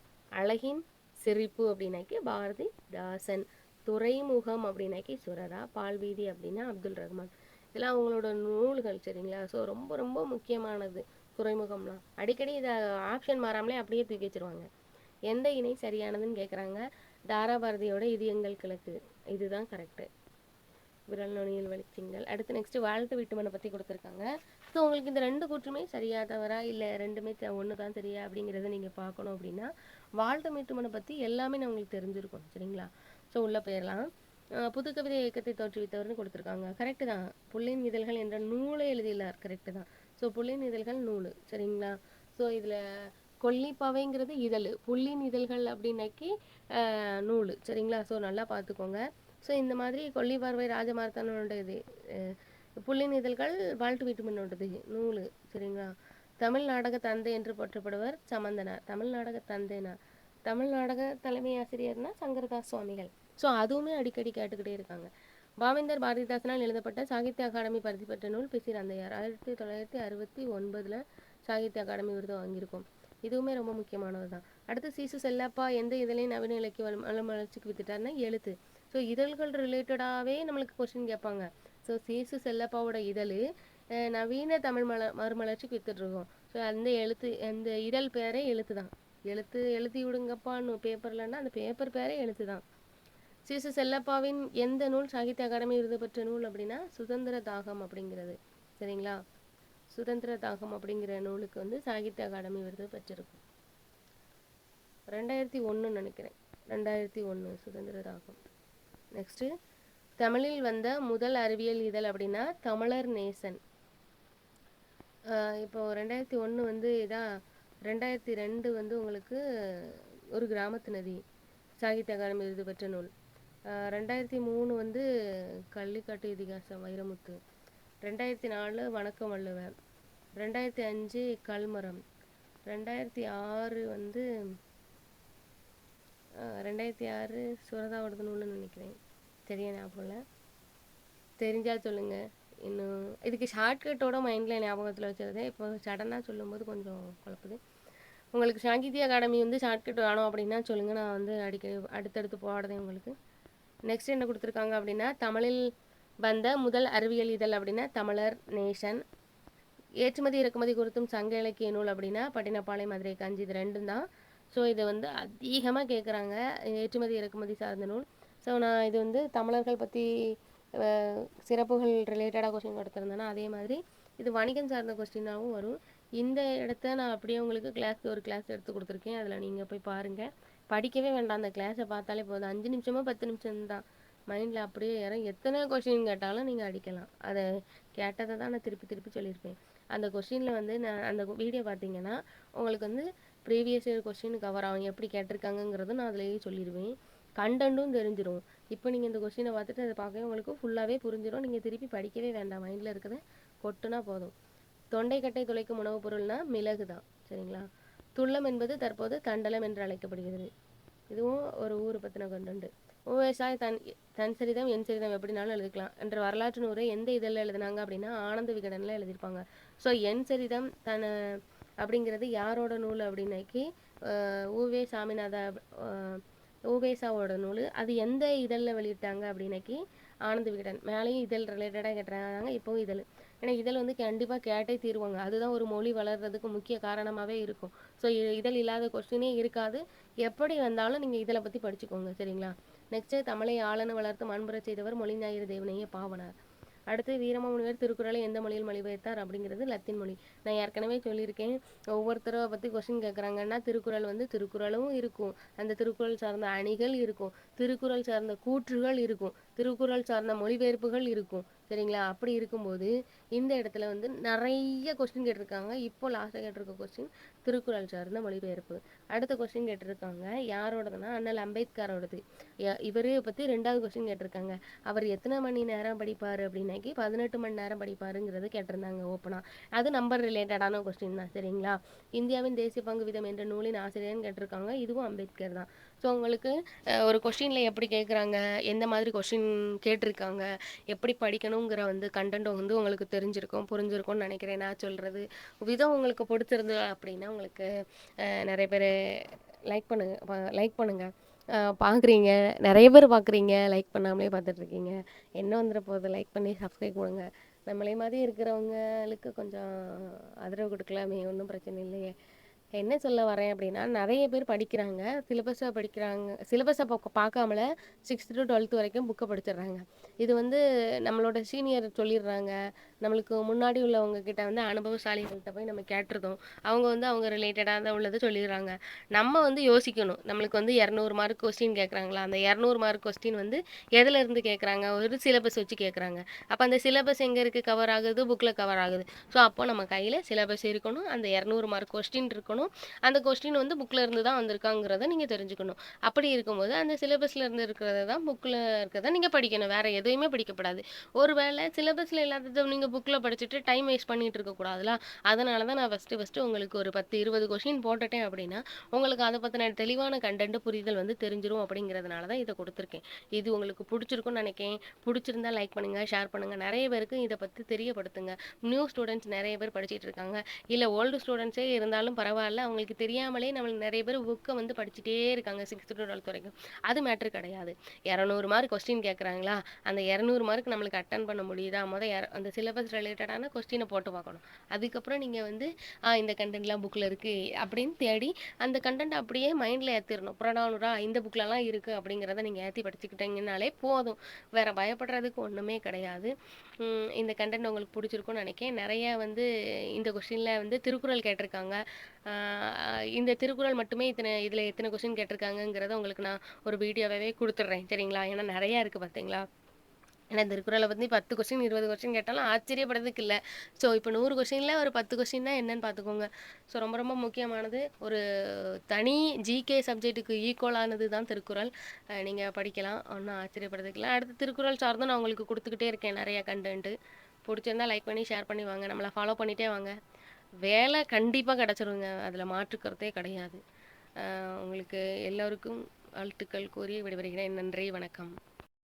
அழகின் சிரிப்பு அப்படின்னாக்கி பாரதி தாசன். துறைமுகம் அப்படின்னாக்கி சுரதா. பால்வீதி அப்படின்னா அப்துல் ரஹ்மான். இதெல்லாம் அவங்களோட நூல்கள். சரிங்களா? ஸோ ரொம்ப ரொம்ப முக்கியமானது துறைமுகம்லாம். அடிக்கடி இதை ஆப்ஷன் மாறாமலே அப்படியே தூக்கி வச்சிருவாங்க. எந்த இணை சரியானதுன்னு கேட்குறாங்க. தாராபாரதியோட இது எங்கள் கிழக்கு, இதுதான் கரெக்டு. விரல் நுனியில் வெளிச்சிங்கள். அடுத்து நெக்ஸ்ட் வாழ்த்து வீட்டுமனை பற்றி கொடுத்துருக்காங்க. ஸோ உங்களுக்கு இந்த 2 கூற்றுமே சரியா தவறா இல்லை ரெண்டுமே ஒன்று தான் சரியா அப்படிங்கிறத நீங்கள் பார்க்கணும் அப்படின்னா வாழ்த்து வீட்டுமனை பற்றி எல்லாமே நான் உங்களுக்கு தெரிஞ்சிருக்கும். சரிங்களா? ஸோ உள்ளே போயிடலாம். புதுக்கவிதை இயக்கத்தை தோற்றுவித்தவர்னு கொடுத்துருக்காங்க. கரெக்டு தான். புள்ளின் இதழ்கள் என்ற நூலை எழுதியுள்ளார். கரெக்டு தான். ஸோ புள்ளின் இதழ்கள் நூல். சரிங்களா? ஸோ இதில் கொல்லிப்பாவைங்கிறது இதழ், புள்ளின் இதழ்கள் அப்படின்னாக்கி நூல். சரிங்களா? ஸோ நல்லா பார்த்துக்கோங்க. ஸோ இந்த மாதிரி கொல்லிப்பாவை ராஜமார்த்தானோட இது புள்ளின் இதழ்கள் வாழ்த்து வீட்டுமனோடது நூல். சரிங்களா? தமிழ் நாடக தந்தை என்று போற்றப்படுவர் சமந்தனார். தமிழ் நாடக தந்தைனா தமிழ் நாடக தலைமை ஆசிரியர்னா சங்கரதாஸ் சுவாமிகள். ஸோ அதுவுமே அடிக்கடி கேட்டுக்கிட்டே இருக்காங்க. பாவேந்தர் பாரதிதாசனால் எழுதப்பட்ட சாகித்ய அகாடமி பரிசு பெற்ற நூல் பிசிராந்தையார். 1969 சாகித்ய அகாடமி விருது வாங்கியிருக்கும். இதுவுமே ரொம்ப முக்கியமானது தான். அடுத்து சீசு செல்லப்பா எந்த இதழையும் நவீன இலக்கிய வளர்ச்சிக்கு வித்துட்டாருன்னா எழுத்து. ஸோ இதழ்கள் ரிலேட்டடாகவே நம்மளுக்கு கொஸ்டின் கேட்பாங்க. ஸோ சீசு செல்லப்பாவோட இதழ் நவீன தமிழ் மறுமலர்ச்சிக்கு வித்துட்ருக்கோம். ஸோ அந்த இதழ் பேரே எழுத்து தான். எழுதி விடுங்கப்பான்னு பேப்பர்லன்னா அந்த பேப்பர் பேரே எழுத்து தான். சீசு செல்லப்பாவின் எந்த நூல் சாகித்ய அகாடமி விருது பெற்ற நூல் அப்படின்னா சுதந்திர தாகம் அப்படிங்கிறது. சரிங்களா? சுதந்திர தாகம் அப்படிங்கிற நூலுக்கு வந்து சாகித்ய அகாடமி விருது பெற்றிருக்கும். 2001 நினைக்கிறேன். 2001 சுதந்திர தாகம். நெக்ஸ்ட்டு தமிழில் வந்த முதல் அறிவியல் இதழ் அப்படின்னா தமிழர் நேசன். இப்போ 2001 வந்து இதான். 2002 வந்து உங்களுக்கு ஒரு கிராமத்து நதி சாகித்ய அகாடமி விருது பெற்ற நூல். 2003 வந்து கள்ளிக்காட்டு இதிகாசம் வைரமுத்து. 2004 வணக்கம் வள்ளுவர். 2005 கல்மரம். 2006 வந்து 2006 சுரதாவோட நூல்னு நினைக்கிறேன். சரியா ஞாபகம் இல்லை. தெரிஞ்சால் சொல்லுங்கள். இன்னும் இதுக்கு ஷார்ட்கட்டோட மைண்டில் ஞாபகத்தில் வச்சுருந்தேன். இப்போ சடனாக சொல்லும்போது கொஞ்சம் குழப்புது. உங்களுக்கு சாகித்ய அகாடமி வந்து ஷார்ட்கட் வேணும் அப்படின்னா சொல்லுங்கள். நான் வந்து அடிக்கடி அடுத்தடுத்து போடுறேன் உங்களுக்கு. நெக்ஸ்ட் என்ன கொடுத்துருக்காங்க அப்படின்னா தமிழில் வந்த முதல் அறிவியல் இதழ் அப்படின்னா தமிழர் நேஷன். ஏற்றுமதி இறக்குமதி குறித்தும் சங்க இலக்கிய நூல் அப்படின்னா பட்டினப்பாலை மதுரை காஞ்சி. இது 2 தான். ஸோ இதை வந்து அதிகமாக கேட்குறாங்க, ஏற்றுமதி இறக்குமதி சார்ந்த நூல். ஸோ நான் இது வந்து தமிழர்கள் பற்றி சிறப்புகள் ரிலேட்டடாக கொஸ்டின் எடுத்திருந்தேன்னா அதே மாதிரி இது வணிகம் சார்ந்த கொஸ்டினாகவும் வரும். இந்த இடத்த நான் அப்படியே உங்களுக்கு ஒரு கிளாஸ் எடுத்து கொடுத்துருக்கேன். அதில் நீங்கள் போய் பாருங்கள். படிக்கவே வேண்டாம், அந்த கிளாஸை பார்த்தாலே போதும். 5 நிமிஷமோ 10 நிமிஷம் தான். மைண்டில் அப்படியே ஏறும். எத்தனை கொஸ்டின் கேட்டாலும் நீங்கள் அடிக்கலாம். அதை கேட்டதை தான் நான் திருப்பி திருப்பி சொல்லியிருப்பேன். அந்த கொஸ்டினில் வந்து நான் அந்த வீடியோ பார்த்தீங்கன்னா உங்களுக்கு வந்து ப்ரீவியஸ் இயர் கொஸ்டின் கவர் ஆகும். எப்படி கேட்டிருக்காங்கங்கிறதும் நான் அதிலேயே சொல்லிடுவேன். கண்டென்ட்டும் தெரிஞ்சிடும். இப்போ நீங்கள் இந்த கொஸ்டினை பார்த்துட்டு அதை பார்க்கவே உங்களுக்கு ஃபுல்லாகவே புரிஞ்சிடும். நீங்கள் திருப்பி படிக்கவே வேண்டாம். மைண்டில் இருக்கிறத கொட்டுனா போதும். தொண்டைக்கட்டை துளைக்கும் உணவுப் பொருள்னா மிளகு தான். சரிங்களா? துள்ளம் என்பது தற்போது தண்டலம் என்று அழைக்கப்படுகிறது. இதுவும் ஒரு ஊர் பற்றின கண்டென்ட். விவசாய தன் சரிதம் என் சரிதம் எப்படினாலும் எழுதிக்கலாம் என்ற வரலாற்று நூரை எந்த இதழில் எழுதினாங்க அப்படின்னா ஆனந்த விகடனில் எழுதியிருப்பாங்க. ஸோ என் சரிதம் அப்படிங்கிறது யாரோட நூல் அப்படின்னாக்கி ஊவே சாமிநாதா ஊவேசாவோட நூல். அது எந்த இதழில் வெளியிட்டாங்க அப்படின்னாக்கி ஆனந்த விகடன். மேலேயும் இதழ் ரிலேட்டடாக கேட்டுறாங்க, இப்போவும் இதழ். ஏன்னா இதழ் வந்து கண்டிப்பாக கேட்டே தீருவாங்க. அதுதான் ஒரு மொழி வளர்கிறதுக்கு முக்கிய காரணமாகவே இருக்கும். ஸோ இதழ் இல்லாத கொஸ்டினே இருக்காது. எப்படி வந்தாலும் நீங்கள் இதழை பற்றி படிச்சுக்கோங்க. சரிங்களா? நெக்ஸ்ட்டு தமிழை ஆளன வளர்த்து மண்புறச் செய்தவர் மொழி ஞாயிறு தேவனைய பாவனார். அடுத்து வீரமாமுனிவர் திருக்குறளை எந்த மொழியில் மொழிபெயர்த்தார் அப்படிங்கிறது லத்தீன் மொழி. நான் ஏற்கனவே சொல்லியிருக்கேன். ஒவ்வொருத்தரை பற்றி கொஸ்டின் கேட்குறாங்கன்னா திருக்குறள் வந்து திருக்குறளும் இருக்கும், அந்த திருக்குறள் சார்ந்த அணிகள் இருக்கும், திருக்குறள் சார்ந்த கூற்றுகள் இருக்கும், திருக்குறள் சார்ந்த மொழிபெயர்ப்புகள் இருக்கும். சரிங்களா? அப்படி இருக்கும்போது இந்த இடத்துல வந்து நிறைய கொஸ்டின் கேட்டிருக்காங்க. இப்போ லாஸ்ட்டாக கேட்டிருக்க கொஸ்டின் திருக்குறள் சார்ந்த மொழிபெயர்ப்பு. அடுத்த கொஸ்டின் கேட்டிருக்காங்க யாரோடதுன்னா அண்ணல் அம்பேத்கரோடது. இவரே பற்றி 2வது கொஸ்டின் கேட்டிருக்காங்க. அவர் எத்தனை மணி நேரம் படிப்பார் அப்படின்னாக்கி 18 மணி நேரம் படிப்பாருங்கிறது கேட்டிருந்தாங்க ஓப்பனாக. அது நம்பர் ரிலேட்டடான கொஸ்டின் தான். சரிங்களா? இந்தியாவின் தேசிய பங்கு விதம் என்ற நூலின் ஆசிரியர்னு கேட்டிருக்காங்க. இதுவும் அம்பேத்கர் தான். ஸோ உங்களுக்கு ஒரு கொஸ்டினில் எப்படி கேட்குறாங்க, எந்த மாதிரி கொஸ்டின் கேட்டிருக்காங்க, எப்படி படிக்கணுங்கிற வந்து கண்டென்ட் வந்து உங்களுக்கு தெரிஞ்சிருக்கும், புரிஞ்சிருக்கும்னு நினைக்கிறேன். நான் சொல்கிறது விதம் உங்களுக்கு பிடிச்சிருந்து அப்படின்னா உங்களுக்கு நிறைய பேர் லைக் பண்ணுங்கள். பார்க்குறீங்க, நிறைய பேர் பார்க்குறீங்க, லைக் பண்ணாமலே பார்த்துட்ருக்கீங்க. என்ன வந்துட போகுது, லைக் பண்ணி சப்ஸ்கிரைப் பண்ணுங்க. நம்மளே மாதிரி இருக்கிறவங்களுக்கு கொஞ்சம் ஆதரவு கொடுக்கலாமே, ஒன்றும் பிரச்சனை இல்லையே. என்ன சொல்ல வரேன் அப்படின்னா நிறைய பேர் படிக்கிறாங்க, சிலபஸை பார்க்காமல 6th to 12th வரைக்கும் புக்கை படிச்சிடுறாங்க. இது வந்து நம்மளோட சீனியர் சொல்லிடுறாங்க, நம்மளுக்கு முன்னாடி உள்ளவங்க கிட்ட வந்து அனுபவசாலிகள்கிட்ட போய் நம்ம கேட்டுருதோம், அவங்க வந்து அவங்க ரிலேட்டடாக உள்ளது சொல்லிடுறாங்க. நம்ம வந்து யோசிக்கணும், நம்மளுக்கு வந்து 200 மார்க் கொஸ்டின் கேட்குறாங்களா, அந்த 200 மார்க் கொஸ்டின் வந்து எதுல இருந்து கேட்குறாங்க, ஒரு சிலபஸ் வச்சு கேட்குறாங்க. அப்போ அந்த சிலபஸ் எங்கே இருக்குது, கவர் ஆகுது, புக்கில் கவர் ஆகுது. ஸோ அப்போ நம்ம கையில் சிலபஸ் இருக்கணும், அந்த 200 மார்க் கொஸ்டின் இருக்கணும், அந்த கொஸ்டின் வந்து புக்கில் இருந்து தான் வந்திருக்காங்கிறத நீங்கள் தெரிஞ்சுக்கணும். அப்படி இருக்கும்போது அந்த சிலபஸில் இருந்து இருக்கிறத தான் புக்கில் இருக்கிறத நீங்கள் படிக்கணும், வேறு எதையுமே படிக்கப்படாது. ஒரு வேளை சிலபஸில் இல்லாததை நீங்கள் புக்கில் படிச்சுட்டு டைம் வேஸ்ட் பண்ணிகிட்டு இருக்கக்கூடாதுல. அதனால தான் நான் ஃபஸ்ட்டு உங்களுக்கு ஒரு 10-20 கொஸ்டின் போட்டுட்டேன் அப்படின்னா உங்களுக்கு அதை பற்றின தெளிவான கண்டென்ட் புரிதல் வந்து தெரிஞ்சிரும். அப்படிங்கிறதுனால தான் இதை கொடுத்துருக்கேன். இது உங்களுக்கு பிடிச்சிருக்குன்னு நினைக்கிறேன். பிடிச்சிருந்தா லைக் பண்ணுங்கள், ஷேர் பண்ணுங்கள், நிறைய பேருக்கு இதை பற்றி தெரியப்படுத்துங்க. நியூ ஸ்டூடெண்ட்ஸ் நிறைய பேர் படிச்சுட்டு இருக்காங்க, இல்லை ஓல்டு ஸ்டூடெண்ட்ஸே இருந்தாலும் பரவாயில்ல, அவங்களுக்கு தெரியாமலே நம்மளுக்கு நிறைய பேர் புக்கை வந்து படிச்சுட்டே இருக்காங்க 6th to 12th வரைக்கும். அது மேட்ரு கிடையாது. 200 மார்க் கொஸ்டின் கேட்குறாங்களா, அந்த 200 மார்க் நம்மளுக்கு அட்டன் பண்ண முடியுதா, அந்த சிலபஸ் ரிலேட்டடான கொஸ்டினை போட்டு பார்க்கணும். அதுக்கப்புறம் நீங்கள் வந்து இந்த கண்டென்ட்லாம் புக்கில் இருக்குது அப்படின்னு தேடி அந்த கண்டென்ட் அப்படியே மைண்டில் ஏற்றிடணும். புறநானூறா இந்த புக்கிலலாம் இருக்குது அப்படிங்கிறத நீங்கள் ஏற்றி படிச்சுக்கிட்டீங்கன்னாலே போதும். வேறு பயப்படுறதுக்கு ஒன்றுமே கிடையாது. இந்த கண்டென்ட் உங்களுக்கு பிடிச்சிருக்கும்னு நினைக்கிறேன். நிறைய வந்து இந்த கொஸ்டினில் வந்து திருக்குறள் கேட்டிருக்காங்க. இந்த திருக்குறள் மட்டுமே இதில் எத்தனை கொஸ்டின் கேட்டிருக்காங்கங்கிறத உங்களுக்கு நான் ஒரு வீடியோவே கொடுத்துட்றேன். சரிங்களா? ஏன்னா நிறையா இருக்குது பார்த்தீங்களா. ஏன்னா திருக்குறளை பற்றி 10 கொஸ்டின் 20 கொஸ்டின் கேட்டாலும் ஆச்சரியப்படுறதுக்கு இல்லை. ஸோ இப்போ 100 கொஸ்டினில் ஒரு 10 கொஸ்டின் தான் என்னன்னு பார்த்துக்கோங்க. ஸோ ரொம்ப ரொம்ப முக்கியமானது, ஒரு தனி ஜிகே சப்ஜெக்ட்டுக்கு ஈக்குவலானது தான் திருக்குறள். நீங்கள் படிக்கலாம், ஒன்றும் ஆச்சரியப்படுறதுக்கு இல்லை. அடுத்து திருக்குறள் சார்ந்தும் நான் உங்களுக்கு கொடுத்துக்கிட்டே இருக்கேன் நிறைய கண்டென்ட்டு. பிடிச்சிருந்தா லைக் பண்ணி ஷேர் பண்ணி வாங்க, நம்மளை ஃபாலோ பண்ணிகிட்டே வாங்க. வேலை கண்டிப்பாக கிடச்சிருங்க, அதில் மாற்றுக்கிறதே கிடையாது. உங்களுக்கு எல்லோருக்கும் வாழ்த்துக்கள் கூறி விடைபெறுகிறேன். நன்றி, வணக்கம்.